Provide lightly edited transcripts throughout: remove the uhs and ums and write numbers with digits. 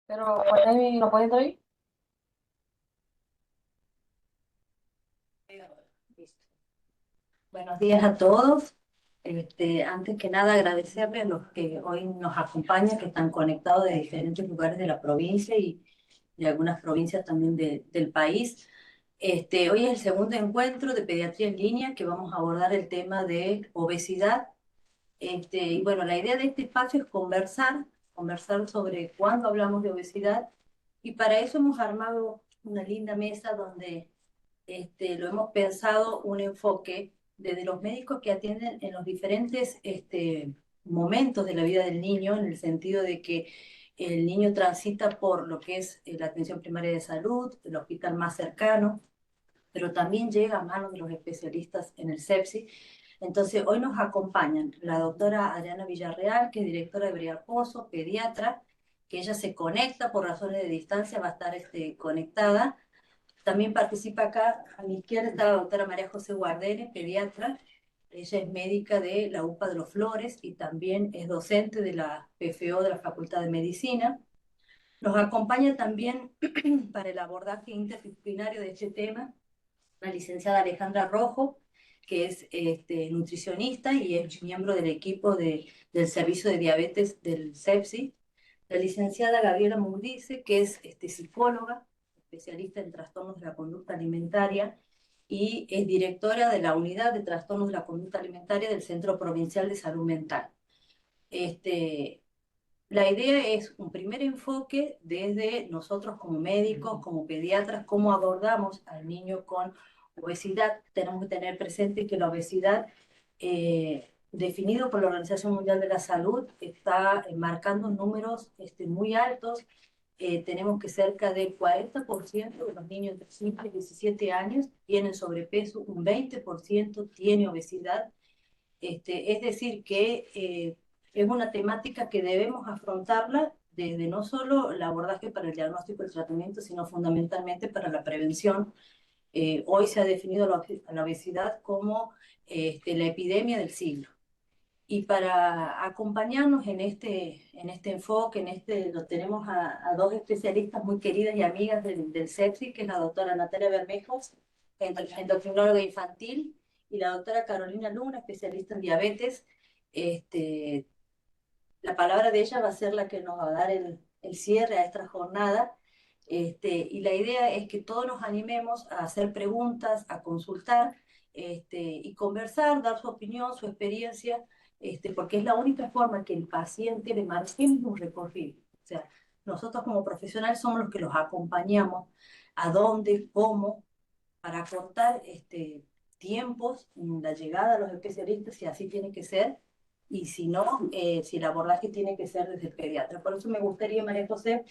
Pero Juan no puede entrar ahí. Listo. Buenos días a todos. Antes que nada, agradecerles a los que hoy nos acompañan, que están conectados de diferentes lugares de la provincia y de algunas provincias también del país. Hoy es el segundo encuentro de pediatría en línea que vamos a abordar el tema de obesidad. Y bueno, la idea de este espacio es conversar sobre cuándo hablamos de obesidad, y para eso hemos armado una linda mesa donde lo hemos pensado un enfoque desde los médicos que atienden en los diferentes momentos de la vida del niño, en el sentido de que el niño transita por lo que es la atención primaria de salud, el hospital más cercano, pero también llega a manos de los especialistas en el sepsis. Entonces, hoy nos acompañan la doctora Adriana Villarreal, que es directora de Briar Pozo, pediatra, que ella se conecta por razones de distancia, va a estar conectada. También participa acá, a mi izquierda está la doctora María José Guardere, pediatra. Ella es médica de la UPA de los Flores y también es docente de la PFO de la Facultad de Medicina. Nos acompaña también para el abordaje interdisciplinario de este tema la licenciada Alejandra Rojo, que es nutricionista y es miembro del equipo del Servicio de Diabetes del CEPSI. La licenciada Gabriela Mundice, que es psicóloga, especialista en trastornos de la conducta alimentaria y es directora de la Unidad de Trastornos de la Conducta Alimentaria del Centro Provincial de Salud Mental. Este, la idea es un primer enfoque desde nosotros como médicos, como pediatras, cómo abordamos al niño con obesidad. Tenemos que tener presente que la obesidad, definido por la Organización Mundial de la Salud, está marcando números muy altos. Tenemos que cerca del 40% de los niños entre 5 y 17 años tienen sobrepeso, un 20% tiene obesidad. Es decir, que es una temática que debemos afrontarla desde no solo el abordaje para el diagnóstico y el tratamiento, sino fundamentalmente para la prevención. Hoy se ha definido la obesidad como la epidemia del siglo. Y para acompañarnos en este enfoque, lo tenemos a dos especialistas muy queridas y amigas del sepsis, que es la doctora Natalia Bermejos, endocrinóloga infantil, y la doctora Carolina Luna, especialista en diabetes. Este, la palabra de ella va a ser la que nos va a dar el cierre a esta jornada. Y la idea es que todos nos animemos a hacer preguntas, a consultar y conversar, dar su opinión, su experiencia, porque es la única forma que el paciente le marquemos un recorrido. O sea, nosotros como profesionales somos los que los acompañamos a dónde, cómo, para cortar tiempos en la llegada a los especialistas, si así tiene que ser, y si no, si el abordaje tiene que ser desde el pediatra. Por eso me gustaría, María José,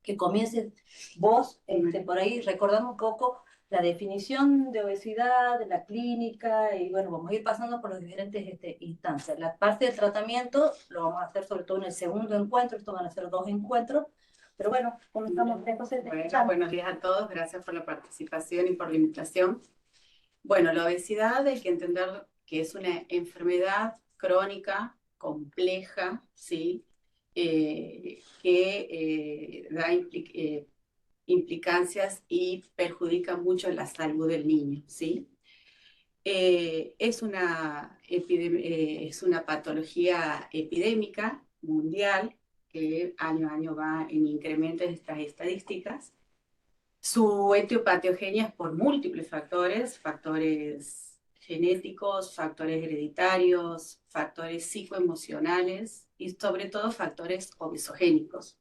que comiences vos por ahí recordando un poco la definición de obesidad, de la clínica, y bueno, vamos a ir pasando por las diferentes instancias. La parte del tratamiento lo vamos a hacer sobre todo en el segundo encuentro, esto van a ser dos encuentros, pero bueno, comenzamos, María José. Bueno, buenos días a todos, gracias por la participación y por la invitación. Bueno, la obesidad hay que entender que es una enfermedad crónica, compleja, ¿sí? Que implicancias y perjudica mucho la salud del niño, ¿sí? Es una patología epidémica mundial que año a año va en incremento en estas estadísticas. Su etiopatogenia es por múltiples factores, factores genéticos, factores hereditarios, factores psicoemocionales y sobre todo factores obesogénicos.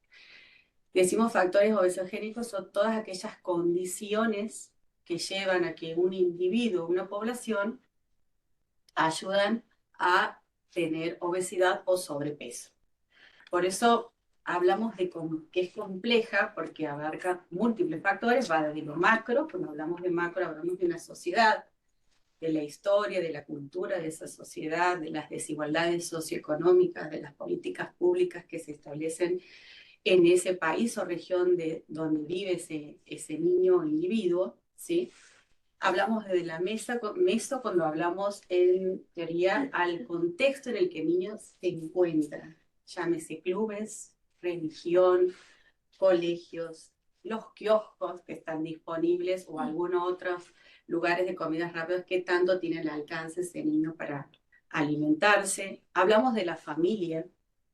Decimos factores obesogénicos son todas aquellas condiciones que llevan a que un individuo, una población, ayudan a tener obesidad o sobrepeso. Por eso hablamos de que es compleja porque abarca múltiples factores, va desde lo macro, cuando hablamos de macro hablamos de una sociedad, de la historia, de la cultura de esa sociedad, de las desigualdades socioeconómicas, de las políticas públicas que se establecen en ese país o región donde vive ese niño o individuo, ¿sí? Hablamos de la meso cuando hablamos en teoría al contexto en el que el niño se encuentra, llámese clubes, religión, colegios, los kioscos que están disponibles o algunos otros lugares de comidas rápidas que tanto tiene el alcance ese niño para alimentarse. Hablamos de la familia,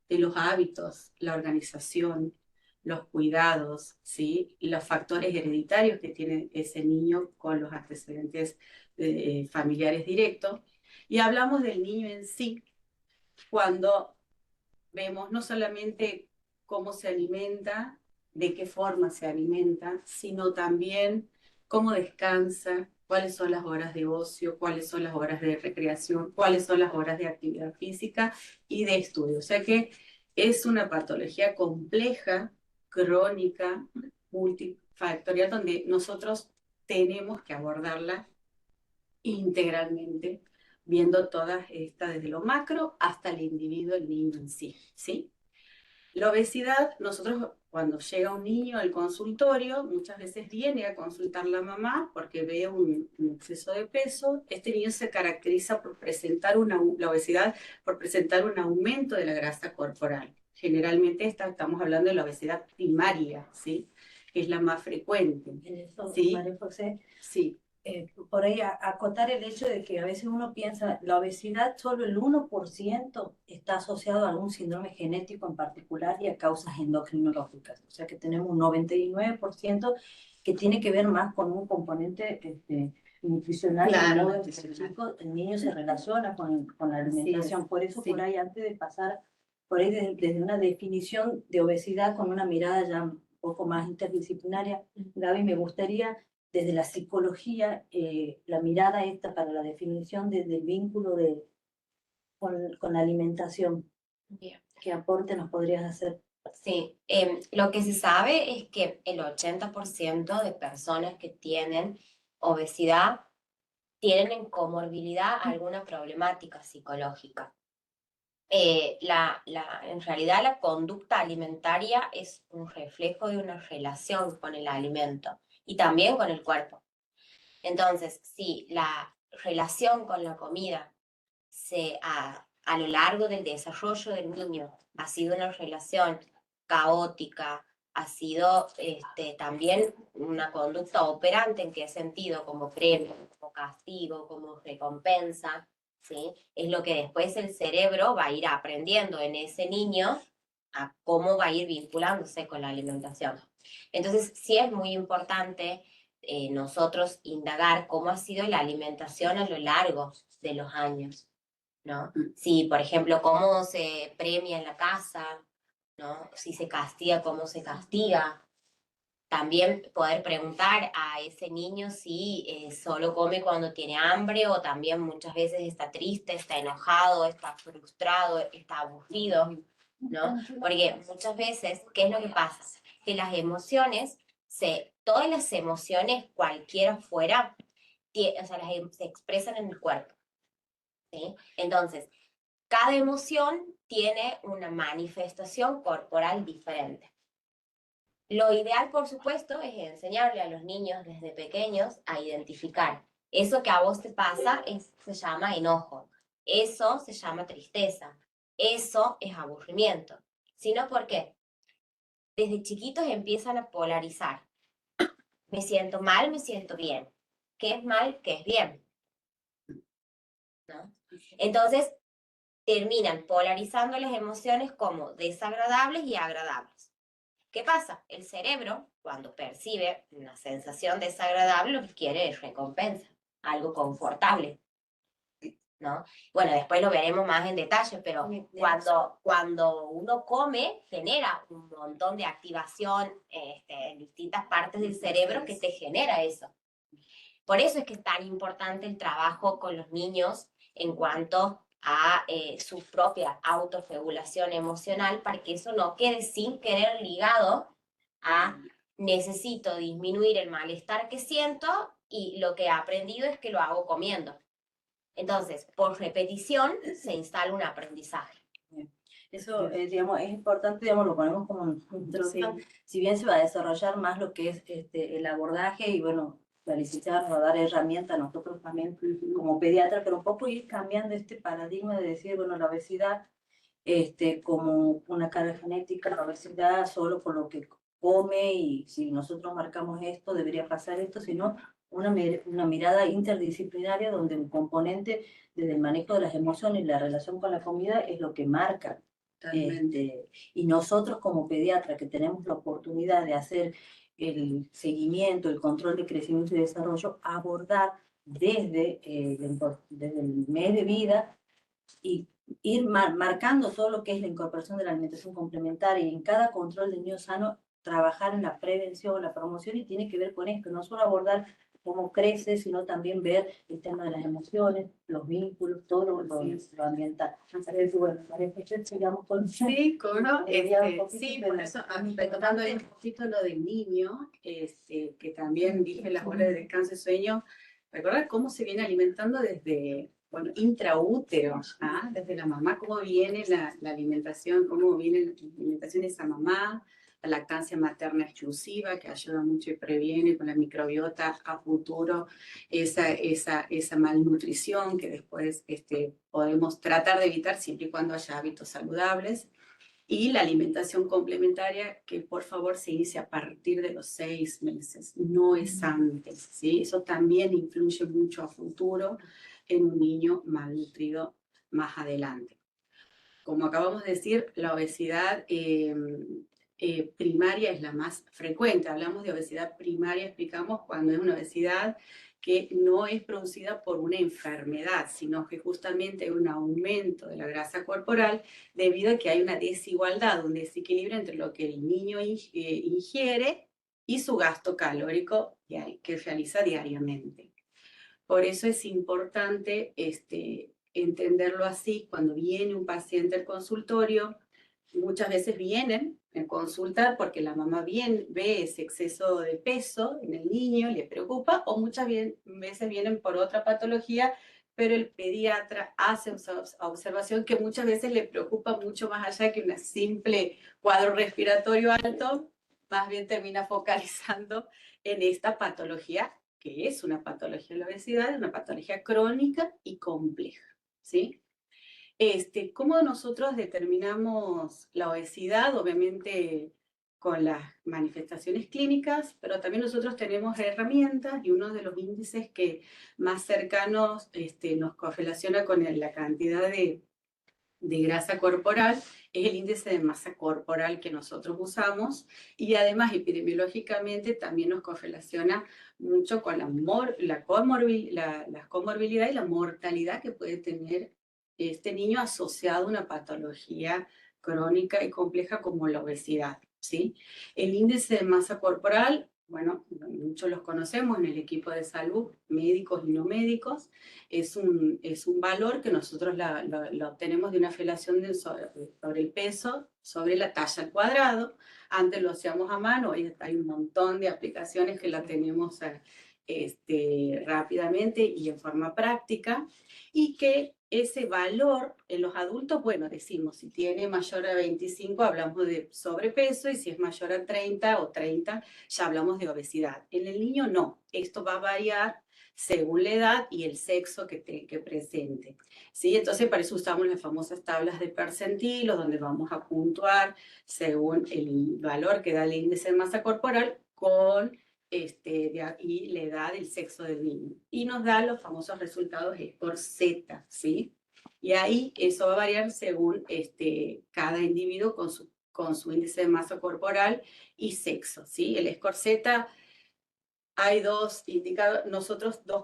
de los hábitos, la organización, los cuidados, ¿sí? Y los factores hereditarios que tiene ese niño con los antecedentes familiares directos. Y hablamos del niño en sí, cuando vemos no solamente cómo se alimenta, de qué forma se alimenta, sino también cómo descansa, cuáles son las horas de ocio, cuáles son las horas de recreación, cuáles son las horas de actividad física y de estudio. O sea que es una patología compleja, crónica, multifactorial, donde nosotros tenemos que abordarla integralmente, viendo todas estas desde lo macro hasta el individuo, el niño en sí, ¿sí? La obesidad, nosotros cuando llega un niño al consultorio, muchas veces viene a consultar la mamá porque ve un exceso de peso. Este niño se caracteriza por presentar la obesidad, por presentar un aumento de la grasa corporal. Generalmente estamos hablando de la obesidad primaria, ¿sí? Que es la más frecuente. En eso, ¿Sí? María José, Sí. por ahí acotar el hecho de que a veces uno piensa, la obesidad solo el 1% está asociado a algún síndrome genético en particular y a causas endocrinológicas. O sea que tenemos un 99% que tiene que ver más con un componente nutricional. Claro, Y no, el niño se relaciona con la alimentación. Por eso, sí. por ahí, antes de pasar, por ahí desde una definición de obesidad con una mirada ya un poco más interdisciplinaria, Gaby, me gustaría desde la psicología, la mirada esta para la definición del vínculo con la alimentación. Bien. ¿Qué aporte nos podrías hacer? Sí, lo que se sabe es que el 80% de personas que tienen obesidad tienen en comorbilidad alguna problemática psicológica. En realidad la conducta alimentaria es un reflejo de una relación con el alimento y también con el cuerpo. Entonces, si la relación con la comida a lo largo del desarrollo del niño ha sido una relación caótica, ha sido también una conducta operante. ¿En qué sentido? Como premio, como castigo, como recompensa, ¿sí? Es lo que después el cerebro va a ir aprendiendo en ese niño a cómo va a ir vinculándose con la alimentación. Entonces, sí es muy importante nosotros indagar cómo ha sido la alimentación a lo largo de los años, ¿no? Si, por ejemplo, cómo se premia en la casa, ¿no? Si se castiga, cómo se castiga. También poder preguntar a ese niño si solo come cuando tiene hambre o también muchas veces está triste, está enojado, está frustrado, está aburrido, ¿no? Porque muchas veces, ¿qué es lo que pasa? Que las emociones, todas las emociones, cualquiera fuera, o sea, se expresan en el cuerpo, ¿sí? Entonces, cada emoción tiene una manifestación corporal diferente. Lo ideal, por supuesto, es enseñarle a los niños desde pequeños a identificar eso que a vos te pasa, se llama enojo, eso se llama tristeza, eso es aburrimiento. ¿Sino por qué? Desde chiquitos empiezan a polarizar. Me siento mal, me siento bien. ¿Qué es mal? ¿Qué es bien? ¿No? Entonces, terminan polarizando las emociones como desagradables y agradables. ¿Qué pasa? El cerebro, cuando percibe una sensación desagradable, lo que quiere es recompensa, algo confortable, ¿no? Bueno, después lo veremos más en detalle, pero cuando uno come, genera un montón de activación en distintas partes del cerebro que te genera eso. Por eso es que es tan importante el trabajo con los niños en cuanto a su propia autorregulación emocional, para que eso no quede sin querer ligado a necesito disminuir el malestar que siento y lo que he aprendido es que lo hago comiendo. Entonces, por repetición se instala un aprendizaje. Eso, digamos, es importante, digamos, lo ponemos como introducción. Sí. Si bien se va a desarrollar más lo que es el abordaje y, bueno, la licenciada nos va a dar herramientas a nosotros también como pediatra, pero un poco ir cambiando este paradigma de decir, bueno, la obesidad como una carga genética, la obesidad solo por lo que come y si nosotros marcamos esto, debería pasar esto, sino una mirada interdisciplinaria donde un componente desde el manejo de las emociones y la relación con la comida es lo que marca. Y nosotros como pediatras que tenemos la oportunidad de hacer el seguimiento, el control de crecimiento y desarrollo, abordar desde el mes de vida y ir marcando todo lo que es la incorporación de la alimentación complementaria y en cada control del niño sano trabajar en la prevención, la promoción y tiene que ver con esto, no solo abordar cómo crece, sino también ver el tema de las emociones, los vínculos, todo lo ambiental. Bueno, María José, sigamos con... Sí, sí, por pero- eso, retomando ahí un poquito lo del niño, que también dije las horas de descanso y sueño, recordar cómo se viene alimentando desde, bueno, intraútero, desde la mamá, cómo viene la alimentación, cómo viene la alimentación de esa mamá, la lactancia materna exclusiva, que ayuda mucho y previene con la microbiota a futuro esa malnutrición que después podemos tratar de evitar siempre y cuando haya hábitos saludables. Y la alimentación complementaria, que por favor se inicie a partir de los 6 meses, no es antes, ¿sí? Eso también influye mucho a futuro en un niño malnutrido más adelante. Como acabamos de decir, la obesidad primaria es la más frecuente. Hablamos de obesidad primaria, explicamos cuando es una obesidad que no es producida por una enfermedad, sino que justamente hay un aumento de la grasa corporal debido a que hay una desigualdad, un desequilibrio entre lo que el niño ingiere y su gasto calórico que realiza diariamente. Por eso es importante entenderlo así. Cuando viene un paciente al consultorio, muchas veces vienen a consultar porque la mamá ve ese exceso de peso en el niño, le preocupa, o muchas veces vienen por otra patología, pero el pediatra hace observación que muchas veces le preocupa mucho más allá que un simple cuadro respiratorio alto, más bien termina focalizando en esta patología, que es una patología de la obesidad, una patología crónica y compleja, ¿sí? ¿Cómo nosotros determinamos la obesidad? Obviamente con las manifestaciones clínicas, pero también nosotros tenemos herramientas y uno de los índices que más cercanos nos correlaciona con la cantidad de grasa corporal es el índice de masa corporal que nosotros usamos y además epidemiológicamente también nos correlaciona mucho con las comorbilidades y la mortalidad que puede tener este niño asociado a una patología crónica y compleja como la obesidad, ¿sí? El índice de masa corporal, bueno, muchos los conocemos en el equipo de salud, médicos y no médicos, es un valor que nosotros lo obtenemos de una relación sobre el peso, sobre la talla al cuadrado. Antes lo hacíamos a mano, hoy hay un montón de aplicaciones que la tenemos rápidamente y en forma práctica, y que ese valor en los adultos, bueno, decimos, si tiene mayor a 25 hablamos de sobrepeso y si es mayor a 30 o 30 ya hablamos de obesidad. En el niño no, esto va a variar según la edad y el sexo que presente, ¿sí? Entonces, para eso usamos las famosas tablas de percentilos, donde vamos a puntuar según el valor que da el índice de masa corporal con y la edad y el sexo del niño. Y nos da los famosos resultados por Z, ¿sí? Y ahí eso va a variar según cada individuo con su índice de masa corporal y sexo, ¿sí? El score Z, hay dos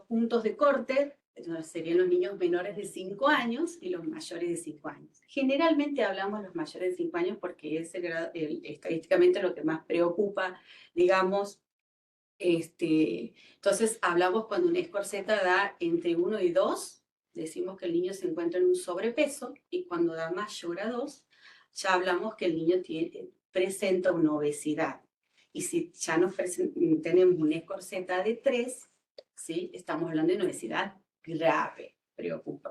puntos de corte, serían los niños menores de 5 años y los mayores de 5 años. Generalmente hablamos de los mayores de 5 años porque es estadísticamente lo que más preocupa, digamos. Entonces hablamos cuando un score Z da entre 1 y 2, decimos que el niño se encuentra en un sobrepeso, y cuando da mayor a 2, ya hablamos que el niño presenta una obesidad. Y si ya tenemos un score Z de 3, ¿sí? Estamos hablando de una obesidad grave,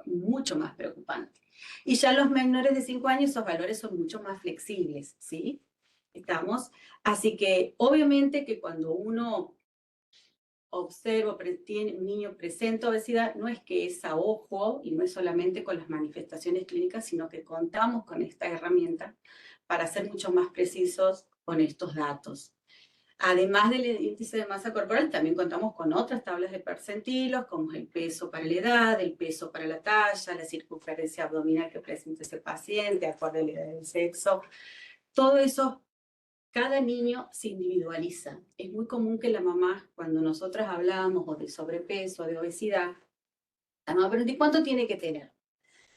mucho más preocupante. Y ya los menores de 5 años, esos valores son mucho más flexibles, ¿sí? Así que obviamente que cuando uno observa, un niño presenta obesidad, no es que es a ojo y no es solamente con las manifestaciones clínicas, sino que contamos con esta herramienta para ser mucho más precisos con estos datos. Además del índice de masa corporal, también contamos con otras tablas de percentilos, como el peso para la edad, el peso para la talla, la circunferencia abdominal que presenta ese paciente, acorde a la edad del sexo. Todo eso, cada niño se individualiza. Es muy común que la mamá, cuando nosotras hablamos o de sobrepeso, de obesidad, la mamá pregunta, ¿y cuánto tiene que tener?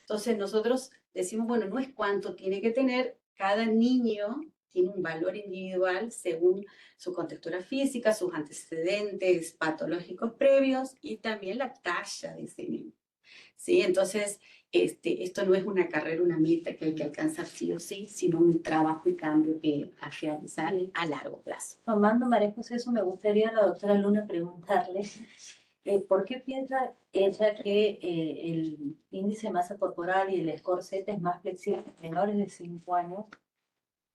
Entonces nosotros decimos, bueno, no es cuánto tiene que tener, cada niño tiene un valor individual según su contextura física, sus antecedentes patológicos previos y también la talla de ese niño. ¿Sí? Entonces, esto no es una carrera, una meta que hay que alcanzar sí o sí, sino un trabajo y cambio que hay que realizar a largo plazo. Tomando, María José, eso me gustaría a la doctora Luna preguntarle, ¿por qué piensa ella que el índice de masa corporal y el score Z es más flexible en menores de 5 años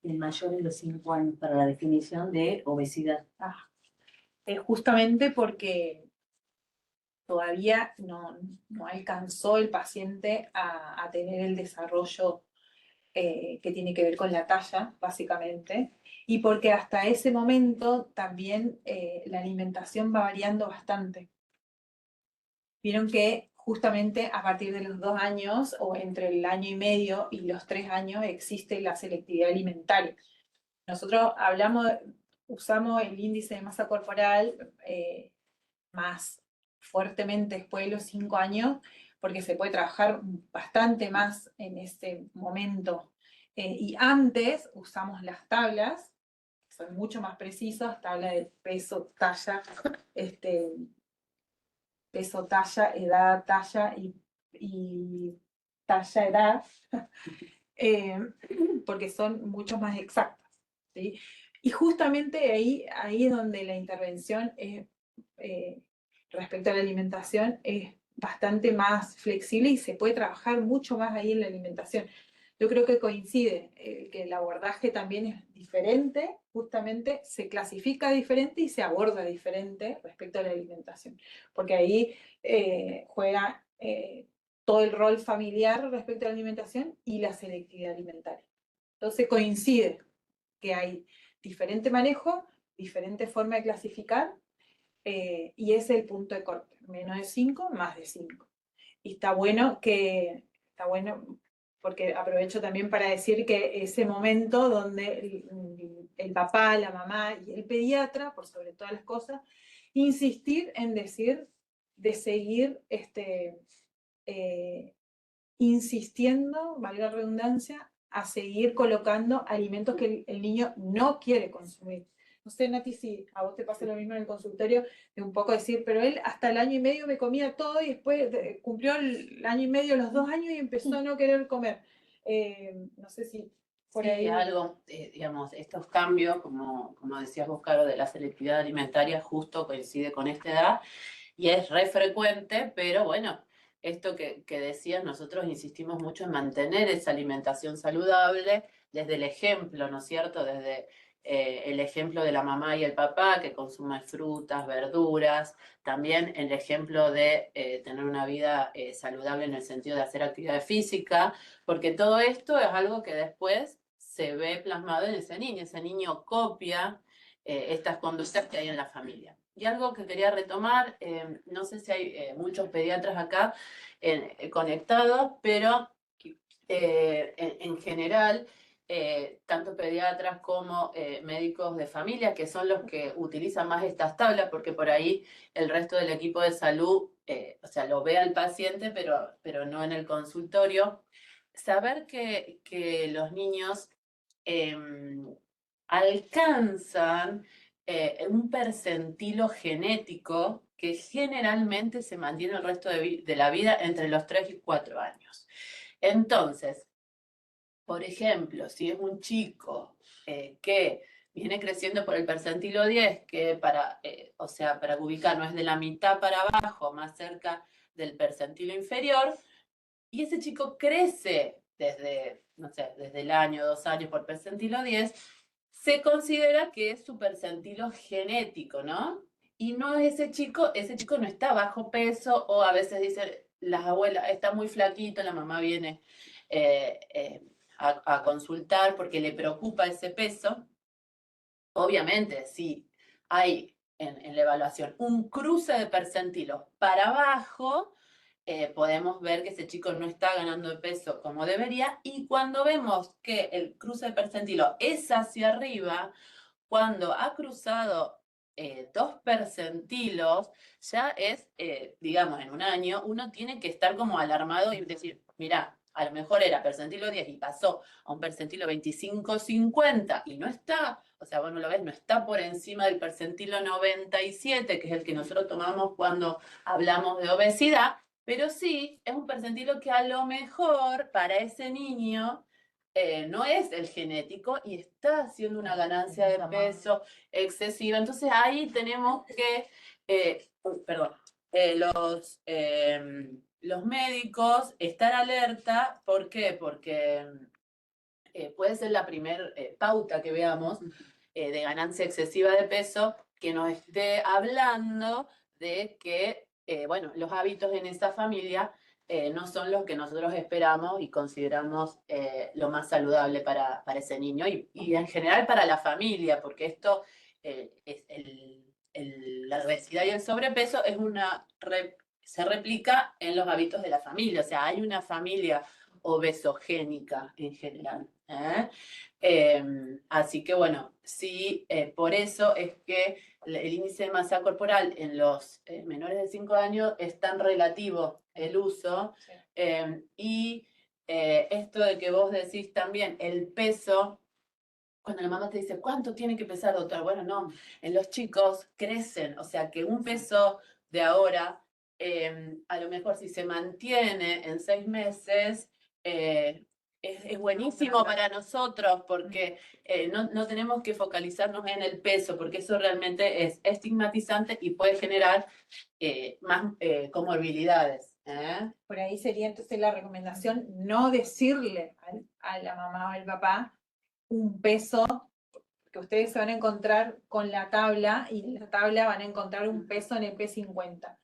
que en mayores de 5 años para la definición de obesidad? Justamente porque todavía no alcanzó el paciente a tener el desarrollo que tiene que ver con la talla, básicamente, y porque hasta ese momento también la alimentación va variando bastante. Vieron que justamente a partir de los 2 años o entre el año y medio y los 3 años existe la selectividad alimentaria. Nosotros usamos el índice de masa corporal más fuertemente después de los 5 años, porque se puede trabajar bastante más en ese momento. Y antes usamos las tablas, que son mucho más precisas, tabla de peso, talla, peso, talla, edad, talla y talla, edad, porque son mucho más exactas, ¿sí? Y justamente ahí es donde la intervención respecto a la alimentación es bastante más flexible y se puede trabajar mucho más ahí en la alimentación. Yo creo que coincide que el abordaje también es diferente, justamente se clasifica diferente y se aborda diferente respecto a la alimentación, porque ahí juega todo el rol familiar respecto a la alimentación y la selectividad alimentaria. Entonces coincide que hay diferente manejo, diferente forma de clasificar, y ese es el punto de corte, menos de 5, más de 5. Y está bueno porque aprovecho también para decir que ese momento donde el papá, la mamá y el pediatra, por sobre todas las cosas, insistir en de seguir insistiendo, valga la redundancia, a seguir colocando alimentos que el niño no quiere consumir. No sé, Nati, si a vos te pasa lo mismo en el consultorio, de un poco decir, pero él hasta el año y medio me comía todo y después cumplió el año y medio, los 2 años y empezó a no querer comer. No sé si por Sí, ahí... algo, digamos, estos cambios, como decías vos, Caro, de la selectividad alimentaria, justo coincide con esta edad y es re frecuente, pero bueno, esto que decías, nosotros insistimos mucho en mantener esa alimentación saludable desde el ejemplo, ¿no es cierto? Desde el ejemplo de la mamá y el papá que consumen frutas, verduras, también el ejemplo de tener una vida saludable en el sentido de hacer actividad física, porque todo esto es algo que después se ve plasmado en ese niño copia estas conductas que hay en la familia. Y algo que quería retomar, no sé si hay muchos pediatras acá conectados, pero en general, tanto pediatras como médicos de familia, que son los que utilizan más estas tablas, porque por ahí el resto del equipo de salud, o sea, lo ve al paciente, pero no en el consultorio. Saber que los niños alcanzan un percentilo genético que generalmente se mantiene el resto de la vida entre los 3 y 4 años. Entonces, por ejemplo, si es un chico que viene creciendo por el percentilo 10, que o sea, para ubicar no es de la mitad para abajo, más cerca del percentilo inferior, y ese chico crece desde, no sé, desde el año, 2 años por percentilo 10, se considera que es su percentilo genético, ¿no? Y no es ese chico no está bajo peso, o a veces dicen, las abuelas, está muy flaquito, la mamá viene a consultar porque le preocupa ese peso. obviamente, si hay en la evaluación un cruce de percentilos para abajo, podemos ver que ese chico no está ganando de peso como debería, y cuando vemos que el cruce de percentilo es hacia arriba, cuando ha cruzado 2 percentilos, ya es, digamos, en un año, uno tiene que estar como alarmado y decir, mira, a lo mejor era percentilo 10 y pasó a un percentilo 25-50 y no está, o sea, vos no lo ves, no está por encima del percentilo 97, que es el que nosotros tomamos cuando hablamos de obesidad, pero sí es un percentilo que a lo mejor para ese niño no es el genético y está haciendo una ganancia de peso excesiva. Entonces ahí tenemos que, perdón, los médicos estar alerta. ¿Por qué? Porque puede ser la primer pauta que veamos de ganancia excesiva de peso que nos esté hablando de que, bueno, los hábitos en esa familia no son los que nosotros esperamos y consideramos lo más saludable para ese niño y en general para la familia, porque esto es la obesidad y el sobrepeso es se replica en los hábitos de la familia, o sea, hay una familia obesogénica en general. Así que bueno, sí, por eso es que el índice de masa corporal en los menores de 5 años es tan relativo el uso. Sí. Y esto de que vos decís también, el peso, cuando la mamá te dice, ¿cuánto tiene que pesar, doctor? Bueno, no, en los chicos crecen, o sea que un peso de ahora, a lo mejor si se mantiene en 6 meses, es buenísimo para nosotros porque no tenemos que focalizarnos en el peso, porque eso realmente es estigmatizante y puede generar más comorbilidades. Por ahí sería entonces la recomendación no decirle a la mamá o al papá un peso, porque ustedes se van a encontrar con la tabla y en la tabla van a encontrar un peso en el P50.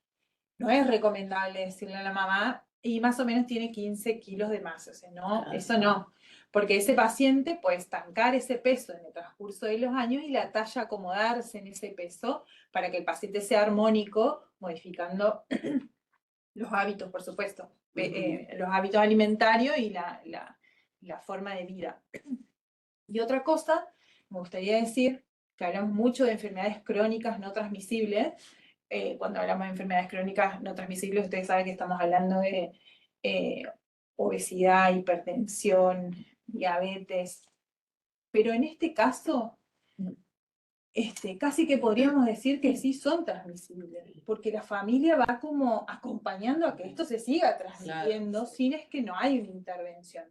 No es recomendable decirle a la mamá y más o menos tiene 15 kilos de más, o sea, no, eso no, porque ese paciente puede estancar ese peso en el transcurso de los años y la talla acomodarse en ese peso para que el paciente sea armónico, modificando los hábitos, por supuesto, los hábitos alimentarios y la forma de vida. Y otra cosa, me gustaría decir que hablamos mucho de enfermedades crónicas no transmisibles. Cuando hablamos de enfermedades crónicas no transmisibles, ustedes saben que estamos hablando de obesidad, hipertensión, diabetes. Pero en este caso, casi que podríamos decir que sí son transmisibles, porque la familia va como acompañando a que esto se siga transmitiendo sin es que no hay una intervención.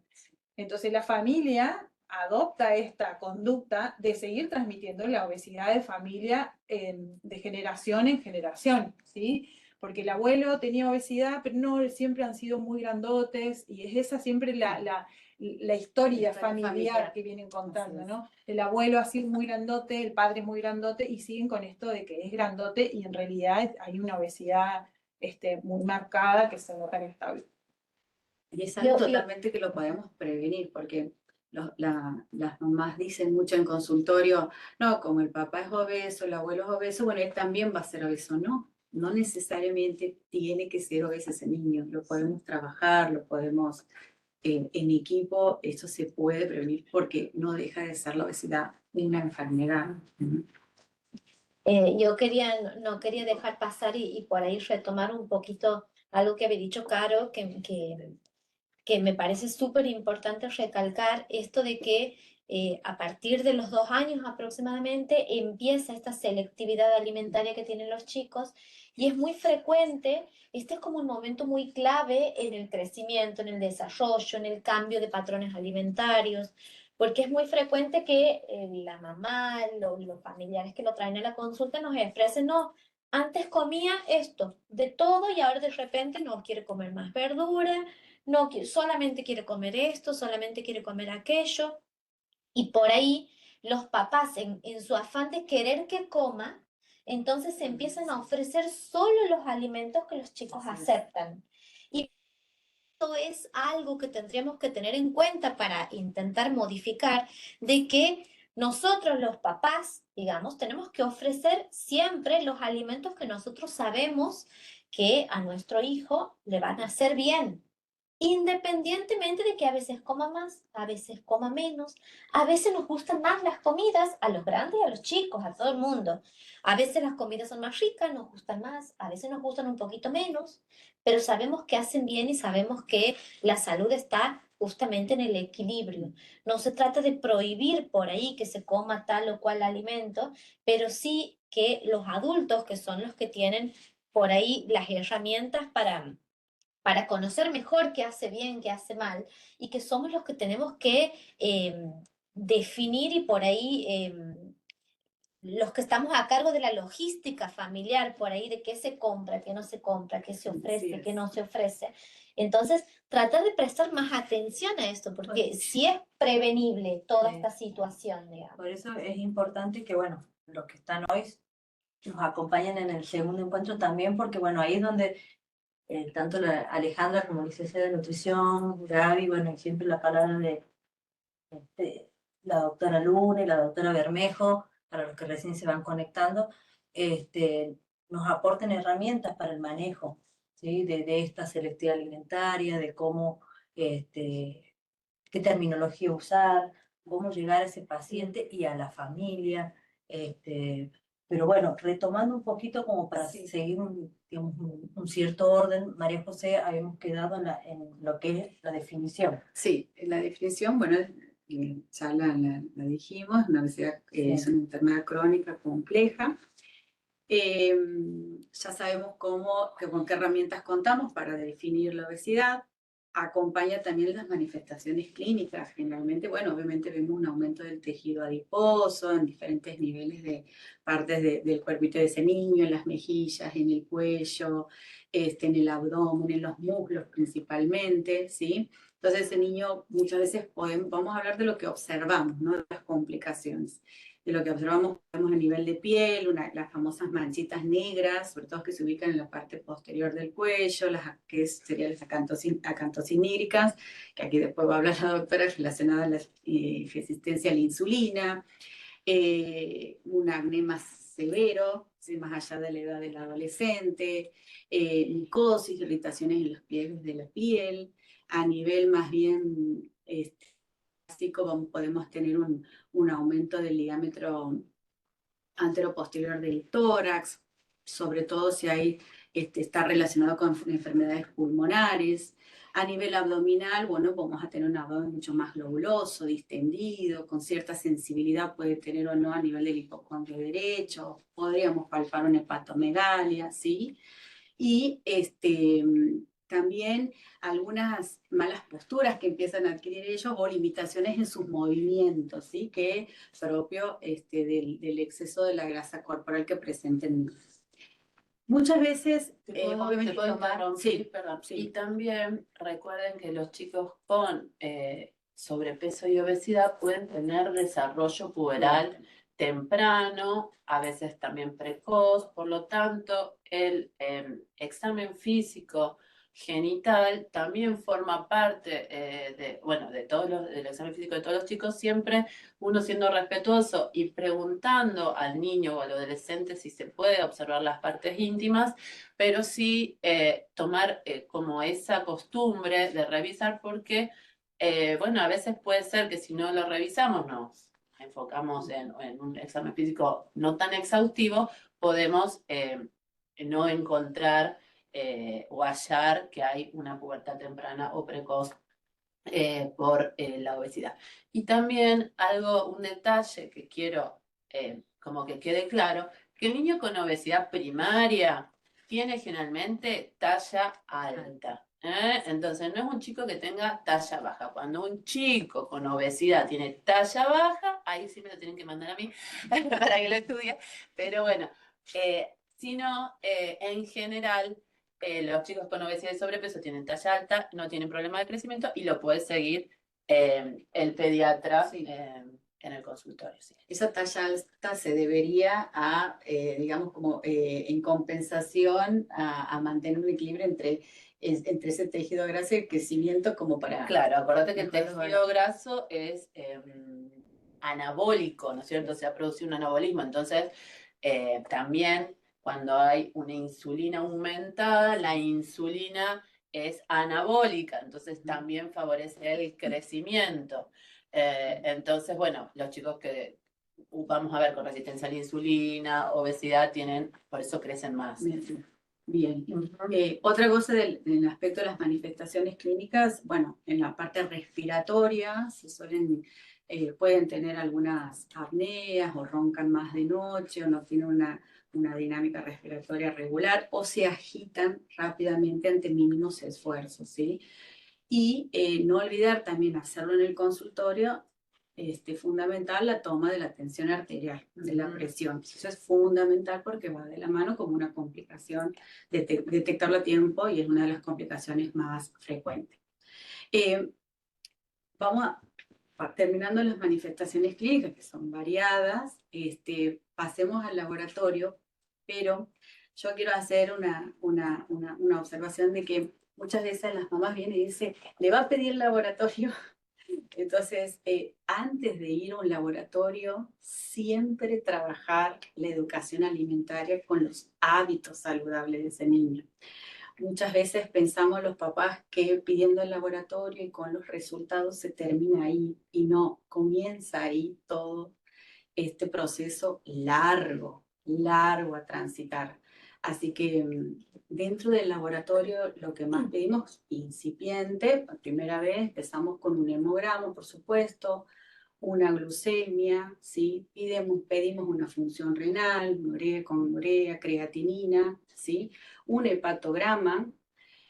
Entonces la familia adopta esta conducta de seguir transmitiendo la obesidad de familia de generación en generación, ¿sí? Porque el abuelo tenía obesidad, pero no siempre han sido muy grandotes, y es esa siempre la historia familiar que vienen contando, ¿no? El abuelo así es muy grandote, el padre es muy grandote, y siguen con esto de que es grandote y en realidad hay una obesidad muy marcada que se nota en el tablo. Y es algo totalmente que lo podemos prevenir, porque las mamás dicen mucho en consultorio, no, como el papá es obeso, el abuelo es obeso, bueno, él también va a ser obeso. No, no necesariamente tiene que ser obeso ese niño, lo podemos trabajar, lo podemos, en equipo, eso se puede prevenir porque no deja de ser la obesidad una enfermedad. Yo no quería dejar pasar y por ahí retomar un poquito algo que había dicho Caro, que me parece súper importante recalcar esto de que a partir de los 2 años aproximadamente empieza esta selectividad alimentaria que tienen los chicos y es muy frecuente. Este es como un momento muy clave en el crecimiento, en el desarrollo, en el cambio de patrones alimentarios, porque es muy frecuente que la mamá, los familiares que lo traen a la consulta nos expresen, no, antes comía esto, de todo, y ahora de repente no quiere comer más verdura, no, solamente quiere comer esto, solamente quiere comer aquello. Y por ahí los papás, en su afán de querer que coma, entonces se empiezan a ofrecer solo los alimentos que los chicos aceptan. Y esto es algo que tendríamos que tener en cuenta para intentar modificar, de que Nosotros los papás, digamos, tenemos que ofrecer siempre los alimentos que nosotros sabemos que a nuestro hijo le van a hacer bien. Independientemente de que a veces coma más, a veces coma menos, a veces nos gustan más las comidas a los grandes y a los chicos, a todo el mundo. A veces las comidas son más ricas, nos gustan más, a veces nos gustan un poquito menos, pero sabemos que hacen bien y sabemos que la salud está justamente en el equilibrio. No se trata de prohibir por ahí que se coma tal o cual alimento, pero sí que los adultos, que son los que tienen por ahí las herramientas para conocer mejor qué hace bien, qué hace mal, y que somos los que tenemos que definir y por ahí los que estamos a cargo de la logística familiar, por ahí de qué se compra, qué no se compra, qué se Así ofrece, qué es. no se ofrece. Entonces, tratar de prestar más atención a esto, porque si es prevenible toda Sí. esta situación, digamos. Por eso es importante que, bueno, los que están hoy nos acompañen en el segundo encuentro también, porque, bueno, ahí es donde tanto Alejandra como licenciada de nutrición, Gaby, bueno, y siempre la palabra de la doctora Luna y la doctora Bermejo, para los que recién se van conectando, nos aporten herramientas para el manejo, ¿sí? de esta selectividad alimentaria, de cómo, qué terminología usar, cómo llegar a ese paciente y a la familia. Pero bueno, retomando un poquito como para Sí. seguir digamos, un cierto orden, María José, habíamos quedado en lo que es la definición. Sí, la definición, bueno, ya la dijimos, una obesidad es una enfermedad crónica compleja. Ya sabemos con qué herramientas contamos para definir la obesidad. Acompaña también las manifestaciones clínicas. Generalmente, bueno, obviamente vemos un aumento del tejido adiposo en diferentes niveles de partes del cuerpito de ese niño, en las mejillas, en el cuello, en el abdomen, en los muslos principalmente, ¿sí? Entonces ese niño muchas veces vamos a hablar de lo que observamos, ¿no? De las complicaciones. De lo que observamos a nivel de piel, las famosas manchitas negras, sobre todo que se ubican en la parte posterior del cuello, que serían las acantosiníricas, que aquí después va a hablar la doctora, relacionada a la resistencia a la insulina, un acné más severo, ¿sí? Más allá de la edad del adolescente, micosis, irritaciones en los pliegues de la piel, a nivel más bien básico podemos tener un aumento del diámetro anteroposterior del tórax, sobre todo si está relacionado con enfermedades pulmonares. A nivel abdominal, bueno, vamos a tener un abdomen mucho más globuloso, distendido, con cierta sensibilidad puede tener o no a nivel del hipocondrio derecho, podríamos palpar una hepatomegalia, ¿sí? Y también algunas malas posturas que empiezan a adquirir ellos o limitaciones en sus movimientos, ¿sí? Que es propio del exceso de la grasa corporal que presenten. Muchas veces, ¿Te puedo interrumpir? Sí, Perdón. sí. Y también recuerden que los chicos con sobrepeso y obesidad pueden tener desarrollo puberal temprano, a veces también precoz, por lo tanto, el examen físico genital también forma parte del examen físico de todos los chicos, siempre uno siendo respetuoso y preguntando al niño o al adolescente si se puede observar las partes íntimas, pero sí tomar como esa costumbre de revisar porque, a veces puede ser que si no lo revisamos, nos enfocamos en un examen físico no tan exhaustivo, podemos no encontrar o hallar que hay una pubertad temprana o precoz por la obesidad. Y también un detalle que quiero como que quede claro, que el niño con obesidad primaria tiene generalmente talla alta. Entonces no es un chico que tenga talla baja. Cuando un chico con obesidad tiene talla baja, ahí sí me lo tienen que mandar a mí para que lo estudie. Pero bueno, sino en general los chicos con obesidad y sobrepeso tienen talla alta, no tienen problema de crecimiento y lo puede seguir el pediatra en el consultorio. Sí. Esa talla alta se debería digamos, como en compensación a mantener un equilibrio entre ese tejido graso y el crecimiento como para... Claro, acordate que el tejido graso es anabólico, ¿no es cierto? Se ha producido un anabolismo, entonces también cuando hay una insulina aumentada, la insulina es anabólica, entonces también favorece el crecimiento. Entonces, bueno, los chicos que vamos a ver con resistencia a la insulina, obesidad, por eso crecen más. Bien. Otra cosa del aspecto de las manifestaciones clínicas, bueno, en la parte respiratoria pueden tener algunas apneas o roncan más de noche o no tienen una dinámica respiratoria regular o se agitan rápidamente ante mínimos esfuerzos, ¿sí? Y no olvidar también hacerlo en el consultorio, fundamental la toma de la tensión arterial, de la presión. Eso es fundamental porque va de la mano como una complicación, detectarlo a tiempo y es una de las complicaciones más frecuentes. Vamos terminando las manifestaciones clínicas, que son variadas, pasemos al laboratorio, pero yo quiero hacer una observación de que muchas veces las mamás vienen y dicen, le va a pedir laboratorio. Entonces, antes de ir a un laboratorio, siempre trabajar la educación alimentaria con los hábitos saludables de ese niño. Muchas veces pensamos los papás que pidiendo el laboratorio y con los resultados se termina ahí, y no, comienza ahí todo este proceso largo a transitar. Así que dentro del laboratorio lo que más pedimos, incipiente, por primera vez empezamos con un hemograma, por supuesto, una glucemia, ¿sí? Pedimos una función renal, urea, creatinina, ¿sí? Un hepatograma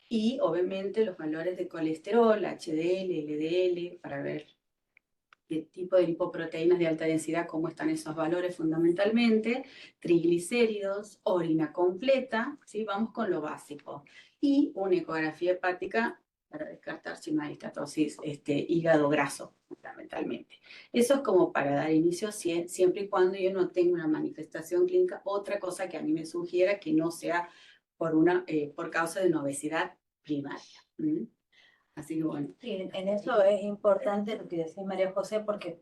y obviamente los valores de colesterol, HDL, LDL, para ver qué tipo de lipoproteínas de alta densidad, cómo están esos valores fundamentalmente, triglicéridos, orina completa, ¿sí? Vamos con lo básico. Y una ecografía hepática para descartar si no hay estatosis, hígado graso, fundamentalmente. Eso es como para dar inicio, siempre y cuando yo no tenga una manifestación clínica, otra cosa que a mí me sugiera que no sea por causa de una obesidad primaria. Así que bueno. Sí, en eso es importante lo que decía María José, porque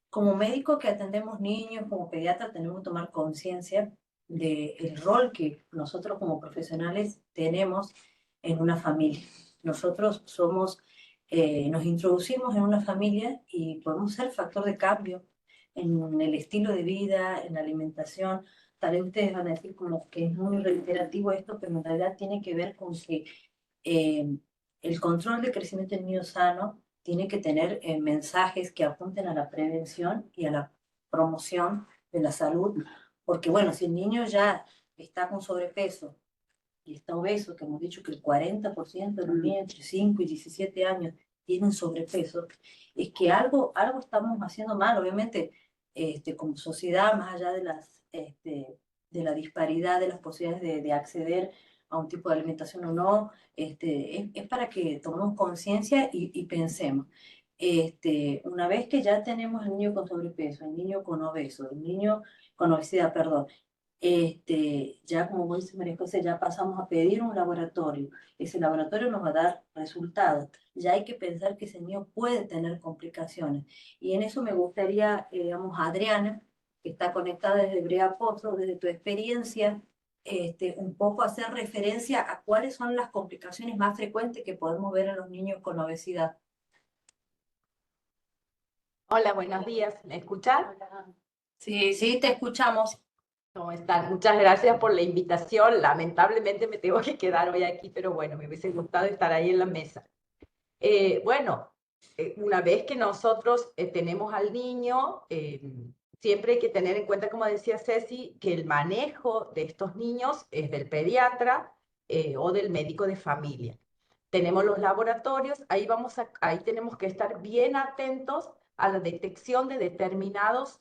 como médico que atendemos niños, como pediatra, tenemos que tomar conciencia del rol que nosotros como profesionales tenemos en una familia. Nosotros nos introducimos en una familia y podemos ser factor de cambio en el estilo de vida, en la alimentación. Tal vez ustedes van a decir como que es muy reiterativo esto, pero en realidad tiene que ver con que el control del crecimiento del niño sano tiene que tener mensajes que apunten a la prevención y a la promoción de la salud, porque bueno, si el niño ya está con sobrepeso y está obeso, que hemos dicho que el 40% de los niños entre 5 y 17 años tienen sobrepeso, es que algo estamos haciendo mal, obviamente, como sociedad, más allá de la disparidad de las posibilidades de acceder a un tipo de alimentación o no, es para que tomemos conciencia y pensemos. Una vez que ya tenemos el niño con sobrepeso, el niño con obeso, el niño con obesidad, perdón, ya como dice María José, ya pasamos a pedir un laboratorio. Ese laboratorio nos va a dar resultados. Ya hay que pensar que ese niño puede tener complicaciones. Y en eso me gustaría, digamos, Adriana, que está conectada desde Brea Pozo, desde tu experiencia, un poco hacer referencia a cuáles son las complicaciones más frecuentes que podemos ver en los niños con obesidad. Hola, buenos días. ¿Me escuchan? Sí, te escuchamos. ¿Cómo están? Muchas gracias por la invitación. Lamentablemente me tengo que quedar hoy aquí, pero bueno, me hubiese gustado estar ahí en la mesa. Una vez que nosotros tenemos al niño, siempre hay que tener en cuenta, como decía Ceci, que el manejo de estos niños es del pediatra o del médico de familia. Tenemos los laboratorios, ahí tenemos que estar bien atentos a la detección de determinados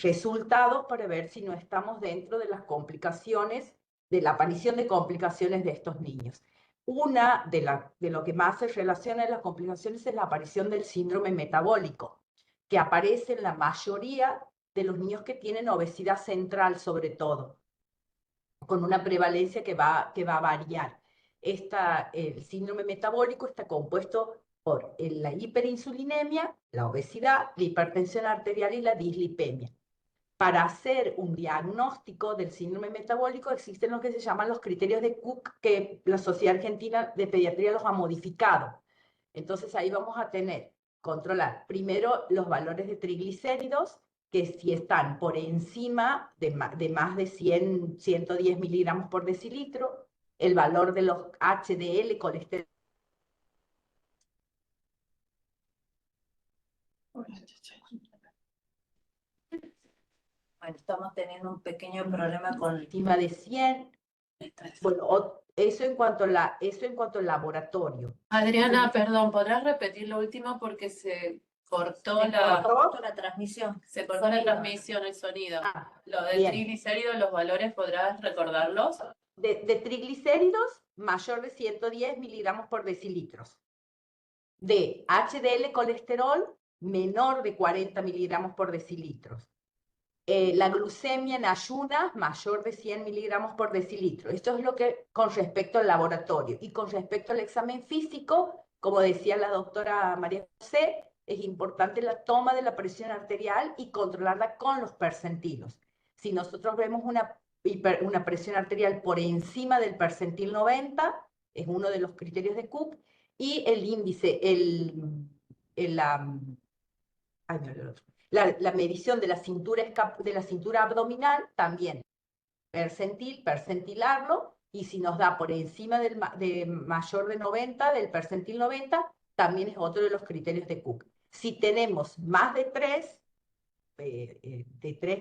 resultados para ver si no estamos dentro de las complicaciones, de la aparición de complicaciones de estos niños. Una de lo que más se relaciona en las complicaciones es la aparición del síndrome metabólico, que aparece en la mayoría de los niños que tienen obesidad central, sobre todo, con una prevalencia que va a variar. El síndrome metabólico está compuesto por la hiperinsulinemia, la obesidad, la hipertensión arterial y la dislipemia. Para hacer un diagnóstico del síndrome metabólico existen lo que se llaman los criterios de Cook, que la Sociedad Argentina de Pediatría los ha modificado. Entonces ahí vamos a controlar primero los valores de triglicéridos, que si están por encima de más de 100, 110 miligramos por decilitro, el valor de los HDL, colesterol. Bueno, estamos teniendo un pequeño problema con Encima de 100. Bueno, eso en cuanto al laboratorio. Adriana, perdón, ¿podrás repetir lo último porque se cortó la transmisión. se cortó la transmisión, el sonido? Lo de bien. triglicéridos, los valores, ¿podrás recordarlos? De triglicéridos, mayor de 110 miligramos por decilitros. De HDL colesterol, menor de 40 miligramos por decilitros. La glucemia en ayunas, mayor de 100 miligramos por decilitro. Esto es lo que con respecto al laboratorio. Y con respecto al examen físico, como decía la doctora María José, es importante la toma de la presión arterial y controlarla con los percentilos. Si nosotros vemos una presión arterial por encima del percentil 90, es uno de los criterios de Cook, y el índice, la medición de la cintura abdominal también, percentilarlo, y si nos da por encima de mayor de 90, del percentil 90, también es otro de los criterios de Cook. Si tenemos más de tres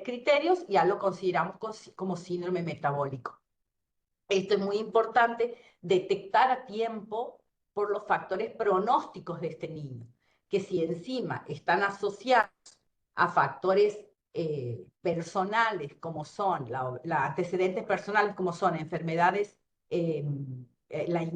criterios, ya lo consideramos como síndrome metabólico. Esto es muy importante, detectar a tiempo por los factores pronósticos de este niño, que si encima están asociados a factores personales, como son antecedentes personales, como son enfermedades, el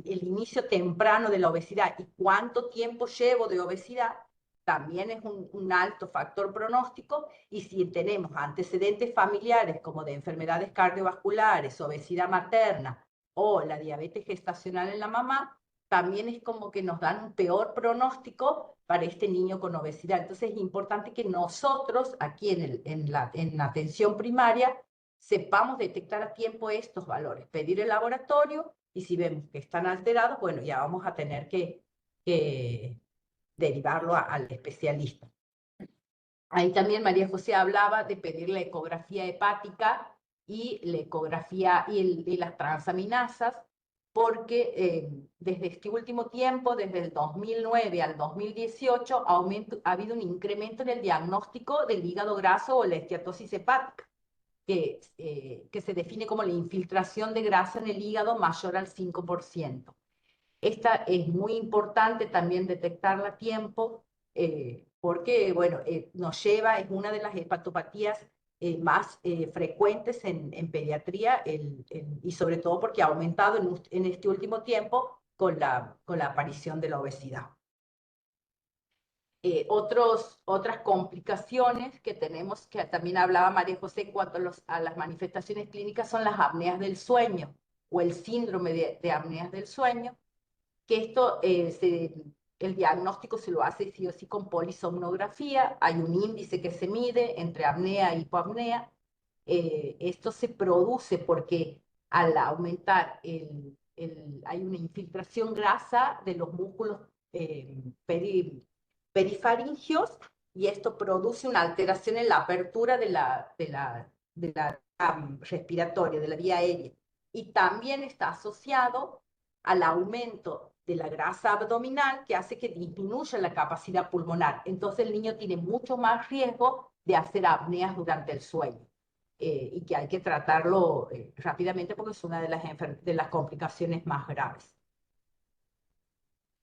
inicio temprano de la obesidad y cuánto tiempo llevo de obesidad, también es un alto factor pronóstico. Y si tenemos antecedentes familiares como de enfermedades cardiovasculares, obesidad materna o la diabetes gestacional en la mamá, también es como que nos dan un peor pronóstico para este niño con obesidad. Entonces es importante que nosotros aquí en la atención primaria sepamos detectar a tiempo estos valores, pedir el laboratorio, y si vemos que están alterados, bueno, ya vamos a tener que derivarlo al especialista. Ahí también María José hablaba de pedir la ecografía hepática y la ecografía y las transaminasas, porque desde este último tiempo, desde el 2009 al 2018, ha habido un incremento en el diagnóstico del hígado graso o la esteatosis hepática, que se define como la infiltración de grasa en el hígado mayor al 5%. Esta es muy importante también detectarla a tiempo, porque bueno, es una de las hepatopatías más frecuentes en pediatría, y sobre todo porque ha aumentado en este último tiempo con la aparición de la obesidad. Otras complicaciones que tenemos, que también hablaba María José en cuanto a las manifestaciones clínicas, son las apneas del sueño o el síndrome de apneas del sueño, que esto, el diagnóstico se lo hace sí o sí con polisomnografía. Hay un índice que se mide entre apnea e hipoapnea. Esto se produce porque al aumentar hay una infiltración grasa de los músculos perifaringios, y esto produce una alteración en la apertura de la respiratoria, de la vía aérea. Y también está asociado al aumento de la grasa abdominal, que hace que disminuya la capacidad pulmonar. Entonces el niño tiene mucho más riesgo de hacer apneas durante el sueño, y que hay que tratarlo rápidamente porque es una de las complicaciones más graves.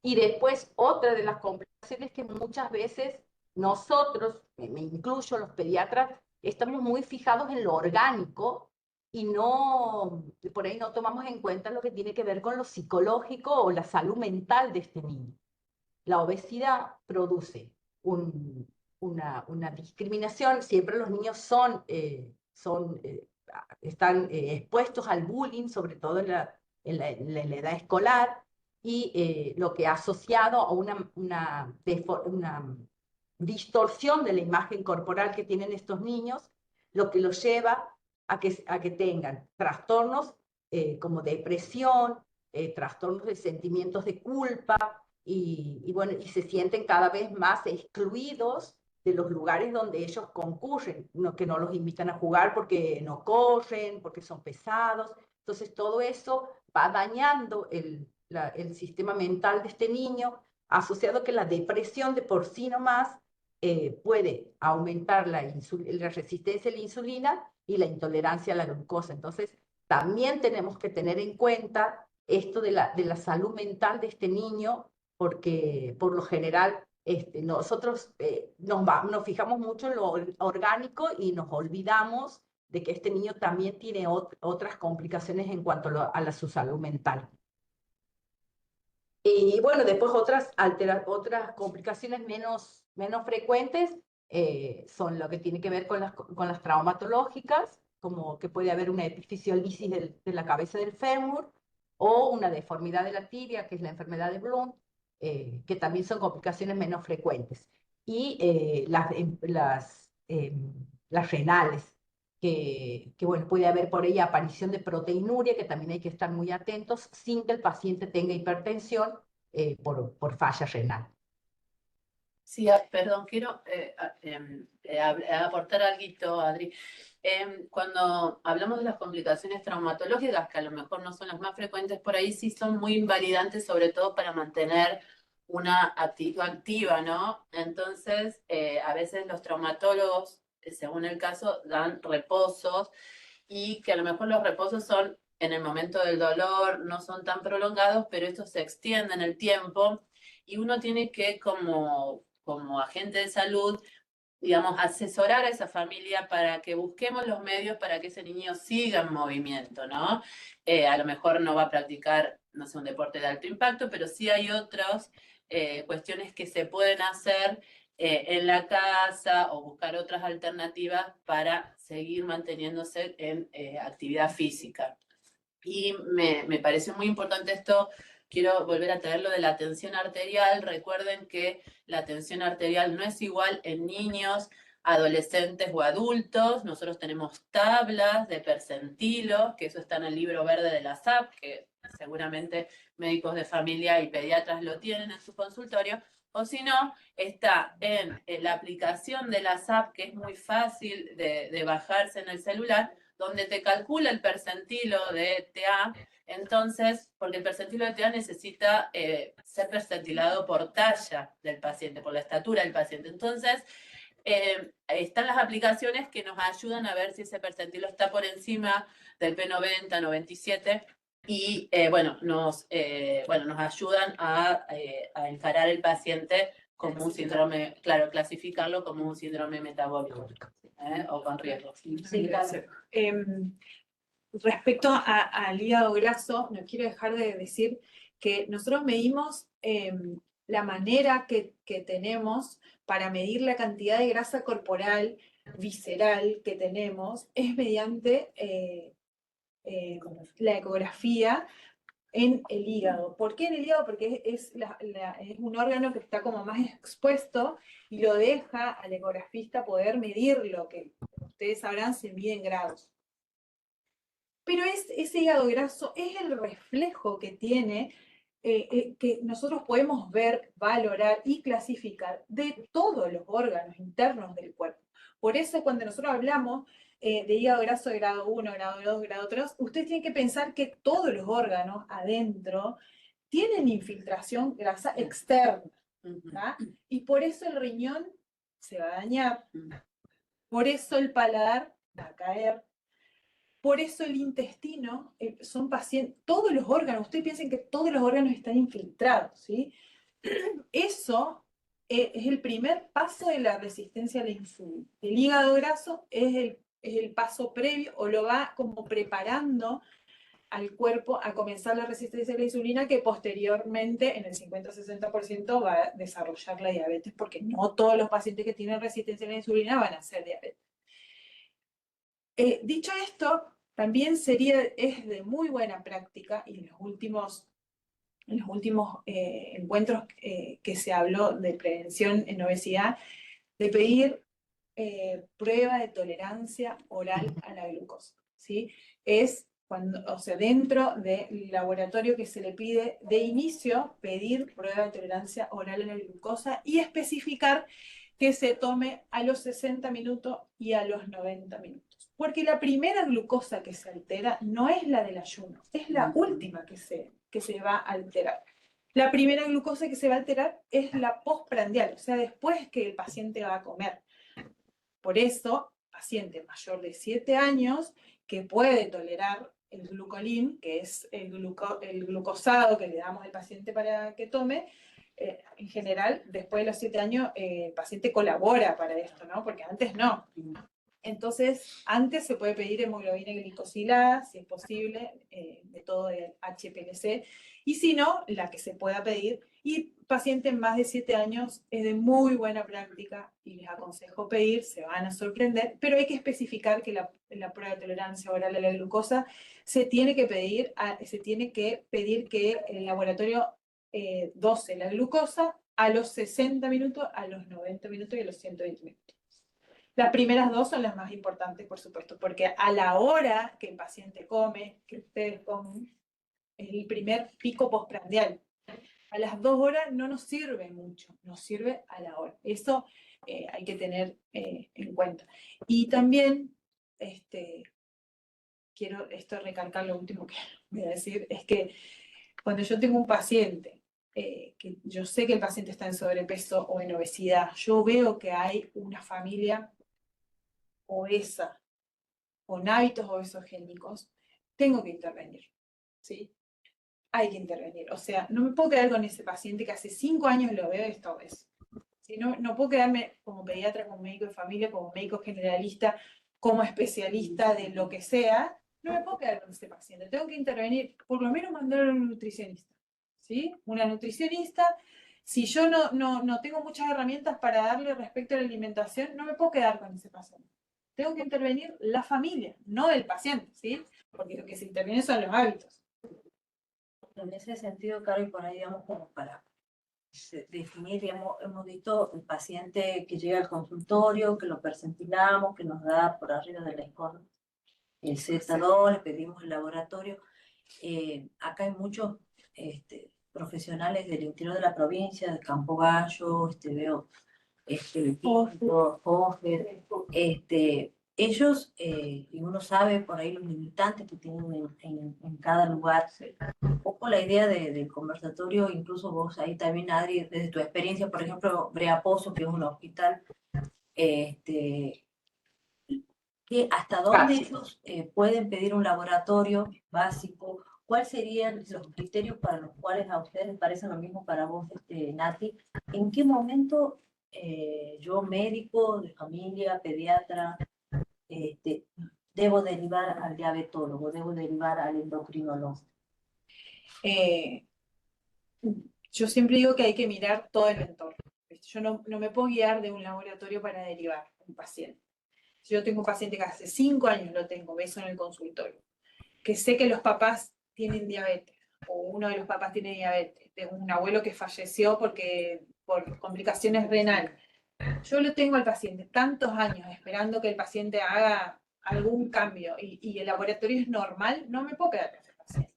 Y después otra de las complicaciones que muchas veces nosotros, me incluyo los pediatras, estamos muy fijados en lo orgánico y por ahí no tomamos en cuenta lo que tiene que ver con lo psicológico o la salud mental de este niño. La obesidad produce una discriminación. Siempre los niños están expuestos al bullying, sobre todo en la edad escolar. y lo que ha asociado a una distorsión de la imagen corporal que tienen estos niños, lo que los lleva a que tengan trastornos como depresión, trastornos de sentimientos de culpa, bueno, y se sienten cada vez más excluidos de los lugares donde ellos concurren, que no los invitan a jugar porque no corren, porque son pesados. Entonces todo eso va dañando el sistema mental de este niño, asociado que la depresión de por sí nomás puede aumentar la resistencia a la insulina y la intolerancia a la glucosa. Entonces, también tenemos que tener en cuenta esto de la salud mental de este niño, porque por lo general nosotros nos fijamos mucho en lo orgánico y nos olvidamos de que este niño también tiene otras complicaciones en cuanto a su salud mental. Y bueno, después otras complicaciones menos frecuentes son lo que tiene que ver con las traumatológicas, como que puede haber una epifisiolisis de la cabeza del fémur, o una deformidad de la tibia, que es la enfermedad de Blount, que también son complicaciones menos frecuentes. Y las renales, que bueno, puede haber por ella aparición de proteinuria, que también hay que estar muy atentos, sin que el paciente tenga hipertensión por falla renal. Sí, perdón, quiero aportar algo, Adri. Cuando hablamos de las complicaciones traumatológicas, que a lo mejor no son las más frecuentes por ahí, sí son muy invalidantes, sobre todo para mantener una actitud activa, ¿no? Entonces, a veces los traumatólogos, según el caso, dan reposos, y que a lo mejor los reposos son en el momento del dolor, no son tan prolongados, pero estos se extienden en el tiempo, y uno tiene que, como agente de salud, digamos, asesorar a esa familia para que busquemos los medios para que ese niño siga en movimiento, ¿no? A lo mejor no va a practicar, no sé, un deporte de alto impacto, pero sí hay otras cuestiones que se pueden hacer en la casa, o buscar otras alternativas para seguir manteniéndose en actividad física. Y me pareció muy importante esto. Quiero volver a traer lo de la tensión arterial. Recuerden que la tensión arterial no es igual en niños, adolescentes o adultos. Nosotros tenemos tablas de percentilos, que eso está en el libro verde de la SAP, que seguramente médicos de familia y pediatras lo tienen en su consultorio. O si no, está en la aplicación de la SAP, que es muy fácil de bajarse en el celular, donde te calcula el percentilo de TA. Entonces, porque el percentilo de TA necesita ser percentilado por talla del paciente, por la estatura del paciente. Entonces, están las aplicaciones que nos ayudan a ver si ese percentilo está por encima del P90, 97, y bueno, nos ayudan a encarar el paciente como un síndrome, claro, clasificarlo como un síndrome metabólico o con riesgo. Sí, gracias. Respecto al hígado graso, no quiero dejar de decir que nosotros medimos la manera que tenemos para medir la cantidad de grasa corporal visceral que tenemos es mediante la ecografía en el hígado. ¿Por qué en el hígado? Porque es un órgano que está como más expuesto y lo deja al ecografista poder medirlo, que ustedes sabrán se mide en grados. Pero ese hígado graso es el reflejo que tiene, que nosotros podemos ver, valorar y clasificar de todos los órganos internos del cuerpo. Por eso cuando nosotros hablamos de hígado graso de grado 1, grado 2, grado 3, ustedes tienen que pensar que todos los órganos adentro tienen infiltración grasa externa, ¿tá? Y por eso el riñón se va a dañar, por eso el paladar va a caer, por eso el intestino, son pacientes, todos los órganos, ustedes piensen que todos los órganos están infiltrados, ¿sí? Eso es el primer paso de la resistencia a la insulina. El hígado graso es el paso previo, o lo va como preparando al cuerpo a comenzar la resistencia a la insulina, que posteriormente, en el 50-60%, va a desarrollar la diabetes, porque no todos los pacientes que tienen resistencia a la insulina van a ser diabetes. Dicho esto, también es de muy buena práctica, y en los últimos en los últimos encuentros que se habló de prevención en obesidad, de pedir prueba de tolerancia oral a la glucosa, ¿sí? Es cuando, o sea, dentro del laboratorio que se le pide de inicio pedir prueba de tolerancia oral a la glucosa y especificar que se tome a los 60 minutos y a los 90 minutos. Porque la primera glucosa que se altera no es la del ayuno, es la última que se va a alterar. La primera glucosa que se va a alterar es la postprandial, o sea, después que el paciente va a comer. Por eso, paciente mayor de 7 años que puede tolerar el glucolín, que es el glucosado que le damos al paciente para que tome, en general, después de los 7 años, el paciente colabora para esto, ¿no? Porque antes no. Entonces, antes se puede pedir hemoglobina glicosilada, si es posible, método de HPLC, y si no, la que se pueda pedir. Y pacientes más de 7 años es de muy buena práctica y les aconsejo pedir, se van a sorprender, pero hay que especificar que la prueba de tolerancia oral a la glucosa se tiene que pedir que el laboratorio dose la glucosa a los 60 minutos, a los 90 minutos y a los 120 minutos. Las primeras dos son las más importantes, por supuesto, porque a la hora que el paciente come, que ustedes comen, es el primer pico postprandial. A las 2 horas no nos sirve mucho, nos sirve a la hora. Eso hay que tener en cuenta. Y también, quiero recalcar lo último que voy a decir, es que cuando yo tengo un paciente, que yo sé que el paciente está en sobrepeso o en obesidad, yo veo que hay una familia obesa, con hábitos obesogénicos, tengo que intervenir, ¿sí? Hay que intervenir. O sea, no me puedo quedar con ese paciente que hace 5 años lo veo y está obeso. ¿Sí? No puedo quedarme como pediatra, como médico de familia, como médico generalista, como especialista de lo que sea. No me puedo quedar con ese paciente. Tengo que intervenir, por lo menos mandarlo a un nutricionista. ¿Sí? Una nutricionista. Si yo no tengo muchas herramientas para darle respecto a la alimentación, no me puedo quedar con ese paciente. Tengo que intervenir la familia, no el paciente, ¿sí? Porque lo que se interviene son los hábitos. En ese sentido, Caro, y por ahí, digamos, como para definir, digamos, hemos visto el paciente que llega al consultorio, que lo percentilamos, que nos da por arriba del score el Z2, le pedimos el laboratorio. Acá hay muchos profesionales del interior de la provincia, de Campo Gallo, veo Hofer, ellos, y uno sabe por ahí los limitantes que tienen en cada lugar. Un poco la idea del conversatorio, incluso vos ahí también, Adri, desde tu experiencia, por ejemplo, Brea Pozo, que es un hospital, que hasta dónde ellos pueden pedir un laboratorio básico, cuáles serían los criterios para los cuales a ustedes les parece lo mismo para vos, Nati, en qué momento yo, médico de familia, pediatra, debo derivar al diabetólogo, debo derivar al endocrinólogo. Yo siempre digo que hay que mirar todo el entorno. Yo no me puedo guiar de un laboratorio para derivar un paciente. Si yo tengo un paciente que hace 5 años lo tengo, beso en el consultorio, que sé que los papás tienen diabetes, o uno de los papás tiene diabetes, tengo un abuelo que falleció por complicaciones renales. Yo lo tengo al paciente tantos años esperando que el paciente haga algún cambio y el laboratorio es normal, no me puedo quedar con ese paciente.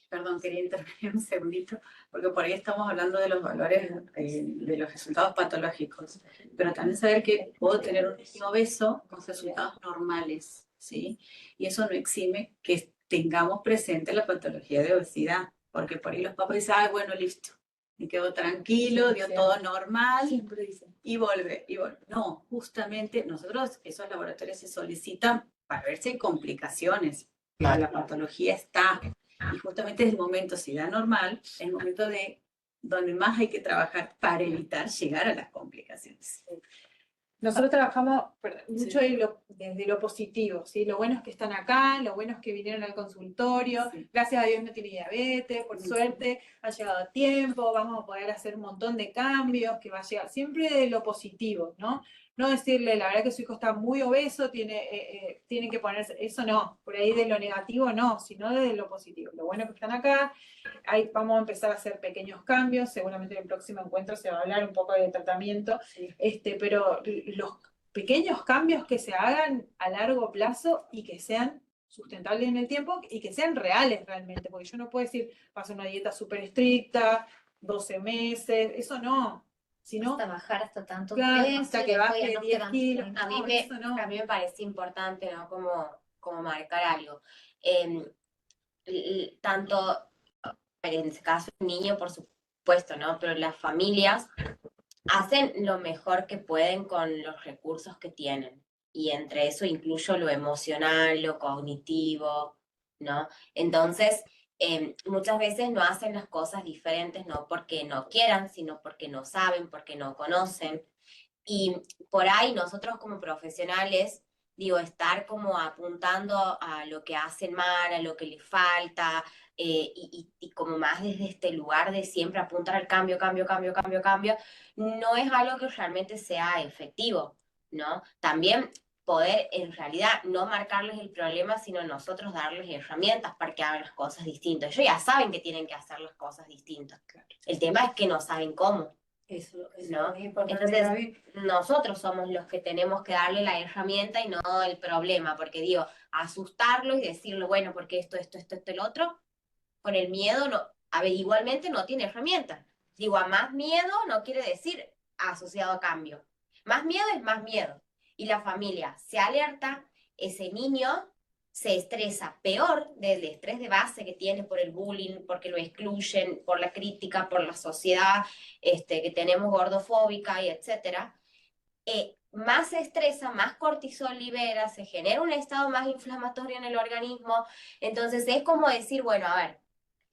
Perdón, quería intervenir un segundito, porque por ahí estamos hablando de los valores, de los resultados patológicos, pero también saber que puedo tener un niño obeso con resultados normales, ¿sí? Y eso no exime que tengamos presente la patología de obesidad, porque por ahí los papás dicen, ay, bueno, listo, me quedo tranquilo, dio todo normal, y vuelve. No, justamente nosotros, esos laboratorios se solicitan para ver si hay complicaciones, la patología está. Y justamente es el momento, si da normal, es el momento de donde más hay que trabajar para evitar llegar a las complicaciones. Nosotros trabajamos mucho desde lo positivo, ¿sí? Lo bueno es que están acá, lo bueno es que vinieron al consultorio, sí. Gracias a Dios no tiene diabetes, por suerte ha llegado a tiempo, vamos a poder hacer un montón de cambios, que va a llegar siempre de lo positivo, ¿no? no decirle, la verdad que su hijo está muy obeso, tienen que ponerse, eso no, por ahí de lo negativo no, sino desde lo positivo. Lo bueno que están acá, ahí vamos a empezar a hacer pequeños cambios, seguramente en el próximo encuentro se va a hablar un poco de tratamiento, pero los pequeños cambios que se hagan a largo plazo y que sean sustentables en el tiempo y que sean reales realmente, porque yo no puedo decir, paso una dieta súper estricta, 12 meses, eso no, sino Hasta bajar hasta tanto claro, peso hasta y que después baje ya no 10 quedan kilos. sueltos. No, eso no. A mí me parece importante, ¿no? Como marcar algo. Tanto, en ese caso, el niño, por supuesto, ¿no? Pero las familias hacen lo mejor que pueden con los recursos que tienen. Y entre eso incluyo lo emocional, lo cognitivo, ¿no? Entonces, muchas veces no hacen las cosas diferentes, no porque no quieran, sino porque no saben, porque no conocen. Y por ahí nosotros como profesionales, digo, estar como apuntando a lo que hacen mal, a lo que les falta, y como más desde este lugar de siempre apuntar al cambio, cambio, cambio, cambio, cambio, no es algo que realmente sea efectivo, ¿no? También poder en realidad no marcarles el problema, sino nosotros darles herramientas para que hagan las cosas distintas. Ellos ya saben que tienen que hacer las cosas distintas. El tema es que no saben cómo. Eso ¿No? es importante, Entonces, Gaby. nosotros somos los que tenemos que darle la herramienta y no el problema, porque digo, asustarlo y decirle, bueno, porque esto, el otro, con el miedo, no, a ver, igualmente no tiene herramienta. Digo, a más miedo no quiere decir asociado a cambio. Más miedo es más miedo. Y la familia se alerta, ese niño se estresa peor del estrés de base que tiene por el bullying, porque lo excluyen, por la crítica, por la sociedad que tenemos gordofóbica y etcétera. Más se estresa, más cortisol libera, se genera un estado más inflamatorio en el organismo. Entonces es como decir, bueno, a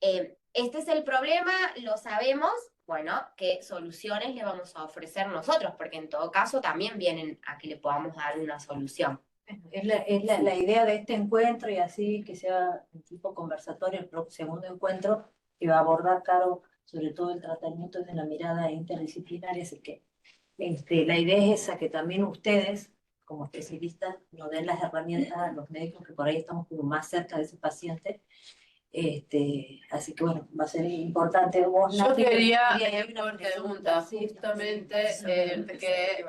ver, este es el problema, lo sabemos, bueno, ¿qué soluciones le vamos a ofrecer nosotros? Porque en todo caso también vienen a que le podamos dar una solución. La idea de este encuentro y así que sea un tipo conversatorio, el segundo encuentro que va a abordar, Caro, sobre todo el tratamiento desde la mirada interdisciplinaria, así que la idea es esa, que también ustedes, como especialistas, nos den las herramientas a los médicos que por ahí estamos como más cerca de ese paciente. Así que bueno, va a ser importante. Vos, Yo Nati, quería hay una por pregunta, sí, justamente que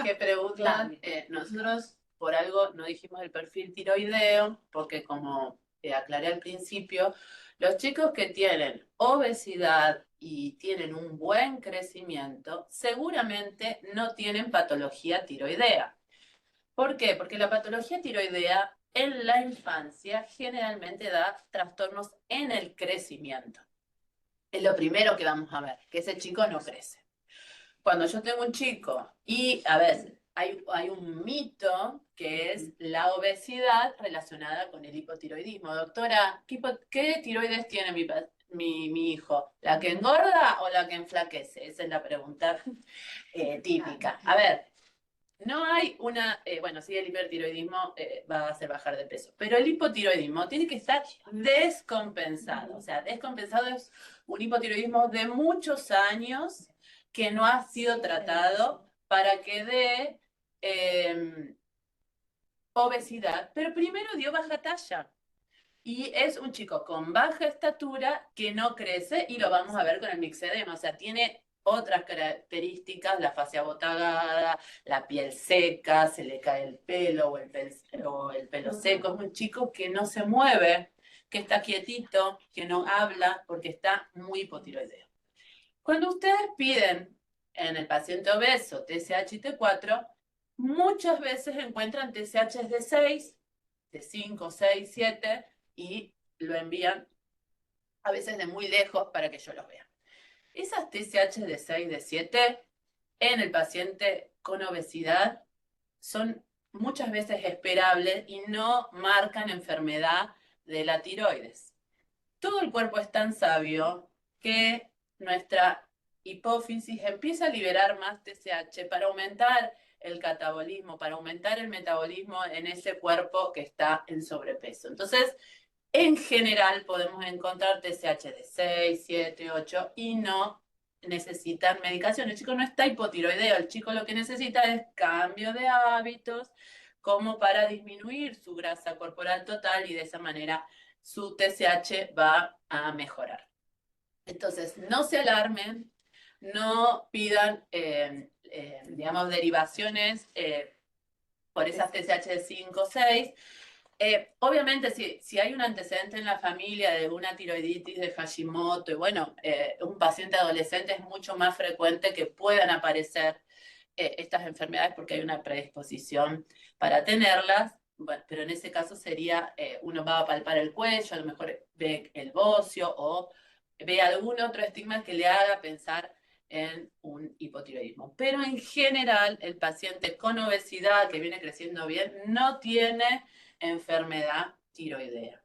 que preguntan, nosotros por algo no dijimos el perfil tiroideo, porque como aclaré al principio, los chicos que tienen obesidad y tienen un buen crecimiento, seguramente no tienen patología tiroidea. ¿Por qué? Porque la patología tiroidea en la infancia generalmente da trastornos en el crecimiento. Es lo primero que vamos a ver, que ese chico no crece. Cuando yo tengo un chico y, a ver, hay un mito que es la obesidad relacionada con el hipotiroidismo. Doctora, ¿qué tiroides tiene mi hijo? ¿La que engorda o la que enflaquece? Esa es la pregunta típica. A ver, no hay una, bueno, sí, el hipertiroidismo va a hacer bajar de peso, pero el hipotiroidismo tiene que estar descompensado. O sea, descompensado es un hipotiroidismo de muchos años que no ha sido tratado para que dé obesidad, pero primero dio baja talla. Y es un chico con baja estatura que no crece y lo vamos a ver con el mixedema. O sea, tiene otras características, la fascia botagada, la piel seca, se le cae el pelo o el pelo seco. Es un chico que no se mueve, que está quietito, que no habla porque está muy hipotiroideo. Cuando ustedes piden en el paciente obeso TSH y T4, muchas veces encuentran TSH de 6, de 5, 6, 7 y lo envían a veces de muy lejos para que yo los vea. Esas TSH de 6, de 7 en el paciente con obesidad son muchas veces esperables y no marcan enfermedad de la tiroides. Todo el cuerpo es tan sabio que nuestra hipófisis empieza a liberar más TSH para aumentar el catabolismo, para aumentar el metabolismo en ese cuerpo que está en sobrepeso. Entonces, en general podemos encontrar TSH de 6, 7, 8 y no necesitan medicación. El chico no está hipotiroideo, el chico lo que necesita es cambio de hábitos como para disminuir su grasa corporal total y de esa manera su TSH va a mejorar. Entonces, no se alarmen, no pidan, digamos, derivaciones por esas TSH de 5 o 6. Obviamente, si hay un antecedente en la familia de una tiroiditis de Hashimoto, y bueno, un paciente adolescente es mucho más frecuente que puedan aparecer estas enfermedades porque hay una predisposición para tenerlas. Bueno, pero en ese caso sería, uno va a palpar el cuello, a lo mejor ve el bocio o ve algún otro estigma que le haga pensar en un hipotiroidismo. Pero en general, el paciente con obesidad que viene creciendo bien no tiene enfermedad tiroidea.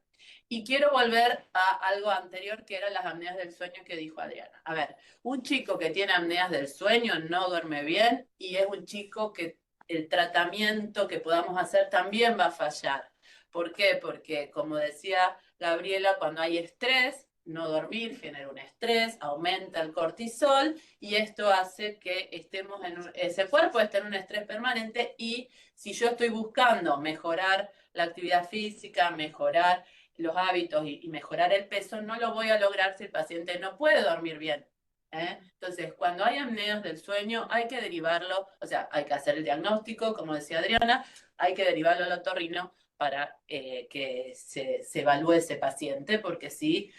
Y quiero volver a algo anterior que eran las apneas del sueño que dijo Adriana. A ver, un chico que tiene apneas del sueño no duerme bien y es un chico que el tratamiento que podamos hacer también va a fallar. ¿Por qué? Porque, como decía Gabriela, cuando hay estrés, no dormir genera un estrés, aumenta el cortisol y esto hace que estemos ese cuerpo esté en un estrés permanente y si yo estoy buscando mejorar la actividad física, mejorar los hábitos y mejorar el peso, no lo voy a lograr si el paciente no puede dormir bien. Entonces, cuando hay apneas del sueño, hay que derivarlo, o sea, hay que hacer el diagnóstico, como decía Adriana, hay que derivarlo al otorrino para que se evalúe ese paciente, porque sí,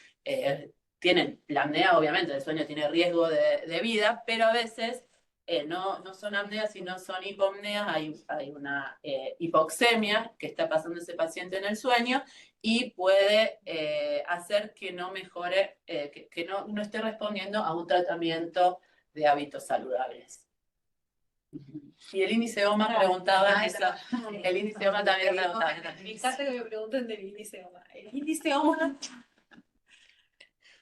tienen, la apnea obviamente del sueño tiene riesgo de vida, pero a veces no son apneas, sino son hipopneas, hay una hipoxemia que está pasando ese paciente en el sueño y puede hacer que no mejore, que no esté respondiendo a un tratamiento de hábitos saludables. Y el índice OMA preguntaba eso. El índice OMA también preguntaba. Fíjate que me preguntan del índice OMA.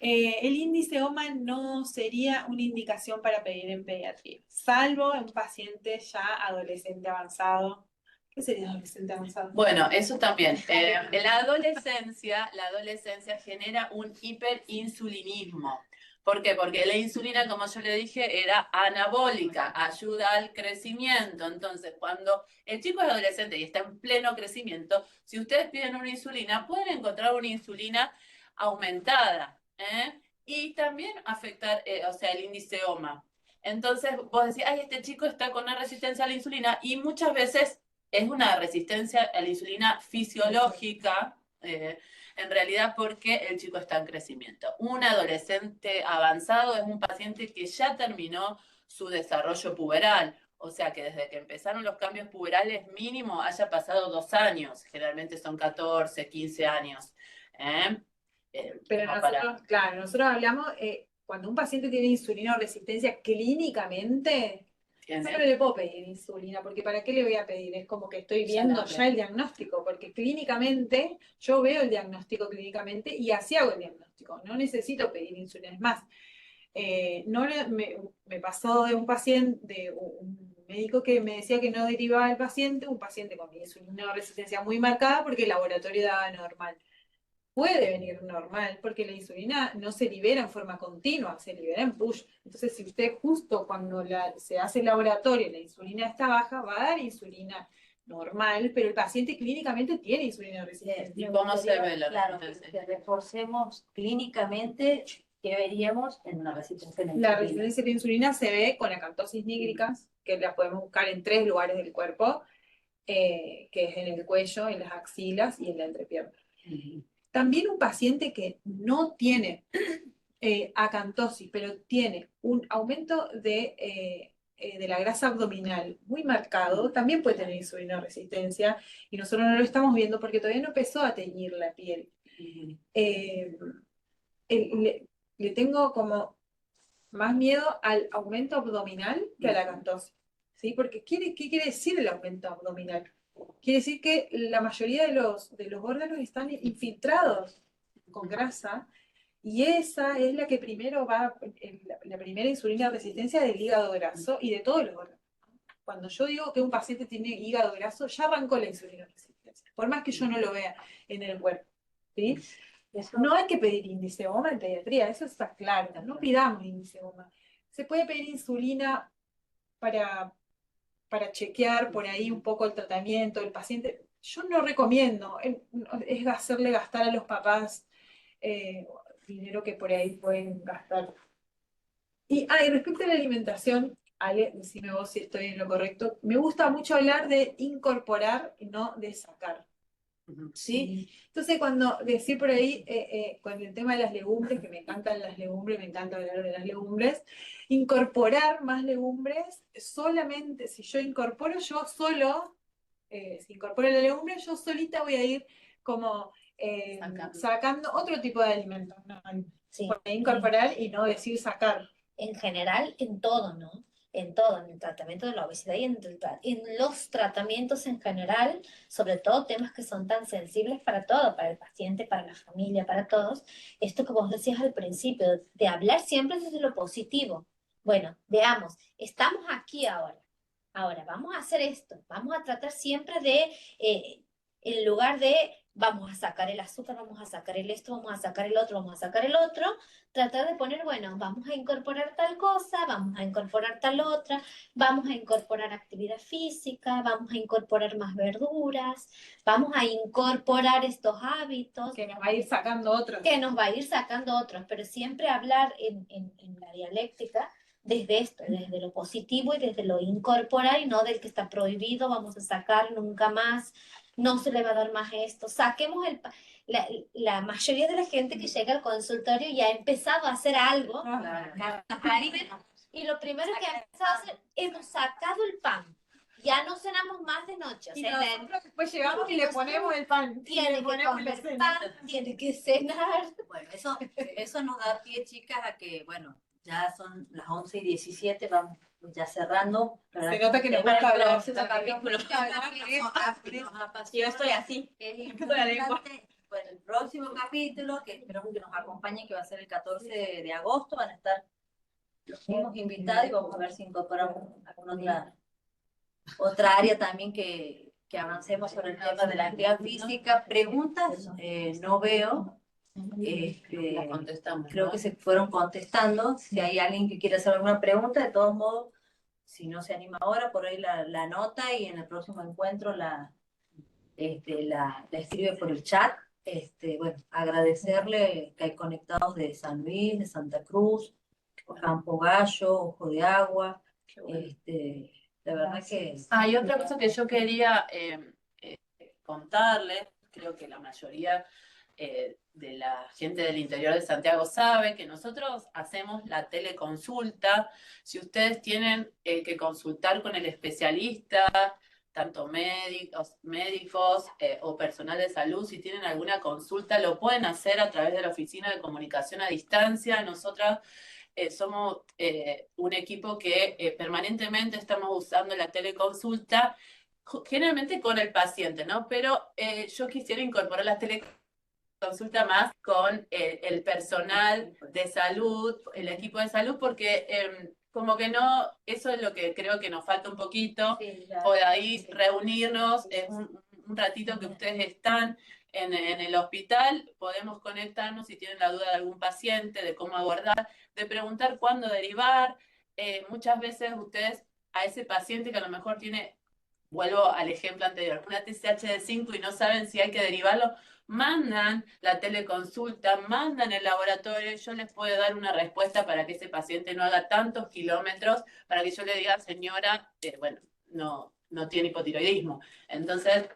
El índice OMA no sería una indicación para pedir en pediatría, salvo en un paciente ya adolescente avanzado. ¿Qué sería adolescente avanzado? Bueno, eso también. En la adolescencia genera un hiperinsulinismo. ¿Por qué? Porque la insulina, como yo le dije, era anabólica, ayuda al crecimiento. Entonces, cuando el chico es adolescente y está en pleno crecimiento, si ustedes piden una insulina, pueden encontrar una insulina aumentada, y también afectar, o sea, el índice OMA. Entonces, vos decís, ay, este chico está con una resistencia a la insulina, y muchas veces es una resistencia a la insulina fisiológica, en realidad porque el chico está en crecimiento. Un adolescente avanzado es un paciente que ya terminó su desarrollo puberal, o sea que desde que empezaron los cambios puberales mínimo haya pasado 2 años, generalmente son 14, 15 años. Pero nosotros, claro, nosotros hablamos, cuando un paciente tiene insulina o resistencia clínicamente, yo no le puedo pedir insulina, porque ¿para qué le voy a pedir? Es como que estoy viendo ya el diagnóstico, porque clínicamente, yo veo el diagnóstico clínicamente y así hago el diagnóstico, no necesito pedir insulina. Es más, me pasó de un paciente, de un médico que me decía que no derivaba al paciente, un paciente con insulina resistencia muy marcada porque el laboratorio daba normal. Puede venir normal, porque la insulina no se libera en forma continua, se libera en push. Entonces, si usted justo cuando se hace el laboratorio la insulina está baja, va a dar insulina normal, pero el paciente clínicamente tiene insulina resistente. ¿Y cómo se ve la Claro, resistencia? que reforcemos clínicamente que veríamos en una resistencia a la La insulina. resistencia a la insulina se ve con acantosis nígricas, que la podemos buscar en 3 lugares del cuerpo, que es en el cuello, en las axilas y en la entrepierna. También un paciente que no tiene acantosis, pero tiene un aumento de la grasa abdominal muy marcado, también puede tener insulina resistencia y nosotros no lo estamos viendo porque todavía no empezó a teñir la piel. Le tengo como más miedo al aumento abdominal que a la acantosis, ¿sí? Porque ¿qué quiere decir el aumento abdominal? Quiere decir que la mayoría de los órganos están infiltrados con grasa y esa es la que primero va, la primera insulina resistencia del hígado graso y de todos los órganos. Cuando yo digo que un paciente tiene hígado graso, ya arrancó la insulina resistencia, por más que yo no lo vea en el cuerpo, ¿sí? No hay que pedir índice OMA en pediatría, eso está claro, no pidamos índice OMA. se puede pedir insulina para chequear por ahí un poco el tratamiento del paciente. Yo no recomiendo, es hacerle gastar a los papás dinero que por ahí pueden gastar. Y respecto a la alimentación, Ale, decime vos si estoy en lo correcto, me gusta mucho hablar de incorporar y no de sacar. ¿Sí? Entonces, cuando decir por ahí, con el tema de las legumbres, que me encantan las legumbres, me encanta hablar de las legumbres, incorporar más legumbres, solamente si yo incorporo yo solo, si incorporo la legumbre, yo solita voy a ir como sacando otro tipo de alimentos, ¿no? Sí. Por ahí incorporar y no decir sacar. En general, en todo, ¿no? En todo, en el tratamiento de la obesidad y en los tratamientos en general, sobre todo temas que son tan sensibles para todo, para el paciente, para la familia, para todos. Esto que vos decías al principio, de hablar siempre desde lo positivo. Bueno, veamos, estamos aquí ahora. Ahora, vamos a hacer esto. Vamos a tratar siempre de, en lugar de vamos a sacar el azúcar, vamos a sacar el esto, vamos a sacar el otro, vamos a sacar el otro, tratar de poner, bueno, vamos a incorporar tal cosa, vamos a incorporar tal otra, vamos a incorporar actividad física, vamos a incorporar más verduras, vamos a incorporar estos hábitos. Que nos va a ir sacando otros. Que nos va a ir sacando otros, pero siempre hablar en la dialéctica desde esto, desde lo positivo y desde lo incorporar y no del que está prohibido, vamos a sacar nunca más, no se le va a dar más esto. Saquemos la mayoría de la gente que llega al consultorio ya ha empezado a hacer algo. Y lo primero que ha empezado a hacer, hemos sacado el pan. Ya no cenamos más de noche. O Y sea, nosotros después llegamos y le ponemos el pan. tiene que comer pan, tiene que cenar. Bueno, eso nos da pie, chicas, a que, bueno, ya son las 11:17, vamos ya cerrando. Se nota que nos gusta hablar. Yo estoy así. Bueno, el próximo capítulo, que esperamos que nos acompañe, que va a ser el 14 de agosto, van a estar los mismos invitados y vamos a ver si incorporamos alguna otra área también que avancemos sobre el tema de la actividad física. Preguntas, no veo. La contestamos, Creo ¿no? que se fueron contestando. Si hay alguien que quiere hacer alguna pregunta, de todos modos, si no se anima ahora, por ahí la nota y en el próximo encuentro la escribe por el chat. Bueno, agradecerle que hay conectados de San Luis, de Santa Cruz, Campo Gallo, Ojo de Agua. La verdad que... Y otra cosa que yo quería contarles, creo que la mayoría de la gente del interior de Santiago sabe que nosotros hacemos la teleconsulta. Si ustedes tienen que consultar con el especialista, tanto médicos o personal de salud, si tienen alguna consulta, lo pueden hacer a través de la Oficina de Comunicación a Distancia. Nosotras somos un equipo que permanentemente estamos usando la teleconsulta, generalmente con el paciente, ¿no? Pero yo quisiera incorporar la teleconsulta más con el personal de salud, el equipo de salud, porque como que no, eso es lo que creo que nos falta un poquito, por ahí reunirnos un ratito que ustedes están en el hospital, podemos conectarnos si tienen la duda de algún paciente, de cómo abordar, de preguntar cuándo derivar. Muchas veces ustedes a ese paciente que a lo mejor tiene, vuelvo al ejemplo anterior, una TSH de 5 y no saben si hay que derivarlo, mandan la teleconsulta, mandan el laboratorio, yo les puedo dar una respuesta para que ese paciente no haga tantos kilómetros, para que yo le diga, señora, bueno, no tiene hipotiroidismo. Entonces,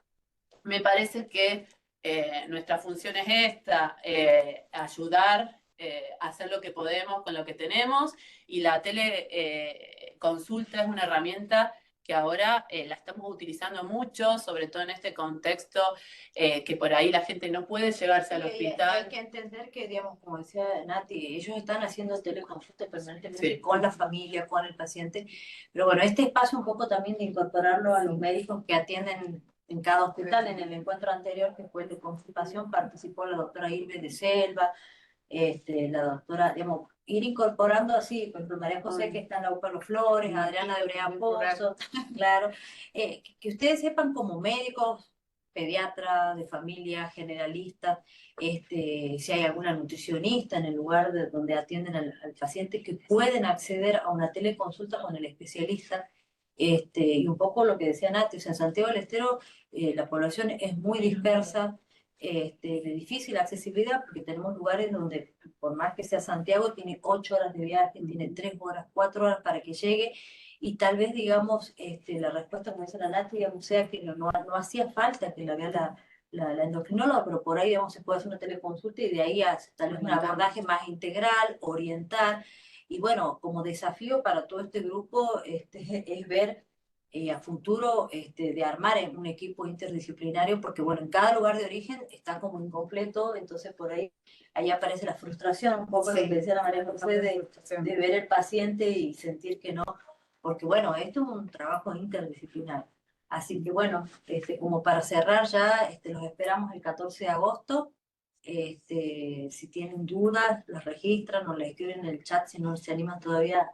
me parece que nuestra función es esta, ayudar a hacer lo que podemos con lo que tenemos, y la teleconsulta es una herramienta que ahora la estamos utilizando mucho, sobre todo en este contexto que por ahí la gente no puede llevarse al hospital. Hay que entender que, digamos, como decía Nati, ellos están haciendo teleconsultas permanentemente Sí. con la familia, con el paciente, pero bueno, este espacio un poco también de incorporarlo a los médicos que atienden en cada hospital. En el encuentro anterior, que fue el de consultación, participó la doctora Irbe de Selva, la doctora, digamos, ir incorporando así, por ejemplo, María José, que está en la UPA Los Flores, Adriana de Brea Pozo, claro, que ustedes sepan como médicos, pediatra de familia, generalista, si hay alguna nutricionista en el lugar donde atienden al paciente, que pueden acceder a una teleconsulta con el especialista. Y un poco lo que decía Nati, o sea, en Santiago del Estero la población es muy dispersa, de difícil accesibilidad, porque tenemos lugares donde, por más que sea Santiago, tiene 8 horas de viaje, tiene 3 horas, 4 horas para que llegue, y tal vez, digamos, la respuesta, como dice la Nati, digamos, sea que no hacía falta que la vea la endocrinóloga, pero por ahí, digamos, se puede hacer una teleconsulta y de ahí tal vez un abordaje más integral, orientar. Y bueno, como desafío para todo este grupo es ver a futuro de armar en un equipo interdisciplinario, porque bueno, en cada lugar de origen está como incompleto, entonces por ahí aparece la frustración, un poco lo que decía la María José, de ver el paciente y sentir que no, porque bueno, esto es un trabajo interdisciplinario. Así que bueno, como para cerrar ya, los esperamos el 14 de agosto. Si tienen dudas, las registran o les escriben en el chat si no se animan todavía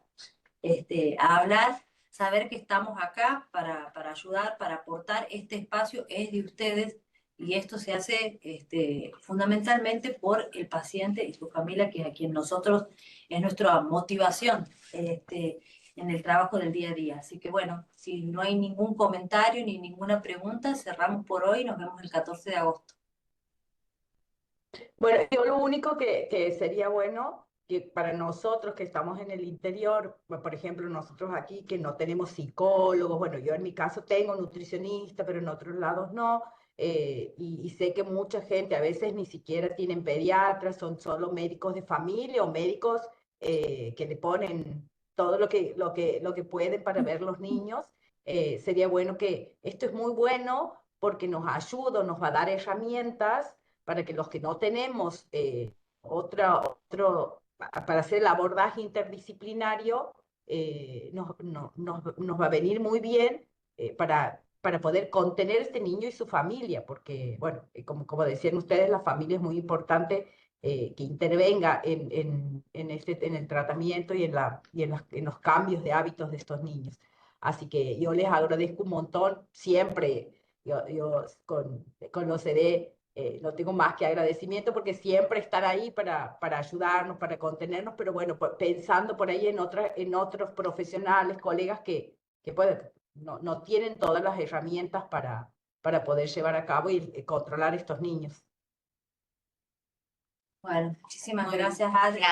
a hablar. Saber que estamos acá para ayudar, para aportar. Este espacio es de ustedes y esto se hace fundamentalmente por el paciente y su familia, que a quien nosotros es nuestra motivación en el trabajo del día a día. Así que bueno, si no hay ningún comentario ni ninguna pregunta, cerramos por hoy. Nos vemos el 14 de agosto. Bueno, yo lo único que sería bueno que para nosotros que estamos en el interior, por ejemplo, nosotros aquí que no tenemos psicólogos, bueno, yo en mi caso tengo nutricionista, pero en otros lados no, y sé que mucha gente a veces ni siquiera tienen pediatras, son solo médicos de familia o médicos que le ponen todo lo que pueden para ver los niños. Sería bueno que esto es muy bueno porque nos ayuda, nos va a dar herramientas para que los que no tenemos para hacer el abordaje interdisciplinario, nos va a venir muy bien para poder contener este niño y su familia, porque, bueno, como decían ustedes, la familia es muy importante que intervenga en el tratamiento y en los cambios de hábitos de estos niños. Así que yo les agradezco un montón, siempre yo con los CD no tengo más que agradecimiento porque siempre están ahí para ayudarnos, para contenernos, pero bueno, pensando por ahí en otros profesionales, colegas que no tienen todas las herramientas para poder llevar a cabo y controlar estos niños. Bueno, muchísimas Muy gracias, Adri.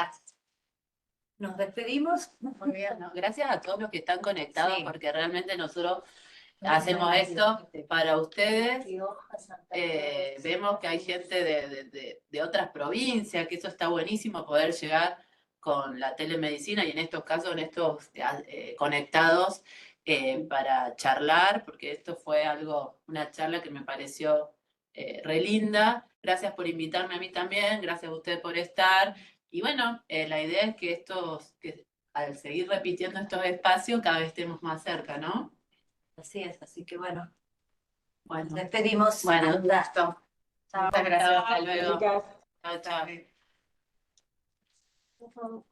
Nos despedimos. Muy bien, ¿no? Gracias a todos los que están conectados, Sí. porque realmente nosotros hacemos esto para ustedes. Vemos que hay gente de otras provincias, que eso está buenísimo poder llegar con la telemedicina y en estos casos, en estos conectados para charlar, porque esto fue una charla que me pareció re linda. Gracias por invitarme a mí también, gracias a ustedes por estar. Y bueno, la idea es que al seguir repitiendo estos espacios, cada vez estemos más cerca, ¿no? Así es, así que bueno, Bueno, nos despedimos. bueno, un Anda. gusto. Chao. Muchas gracias, hasta luego. Chicas. Chao, chao.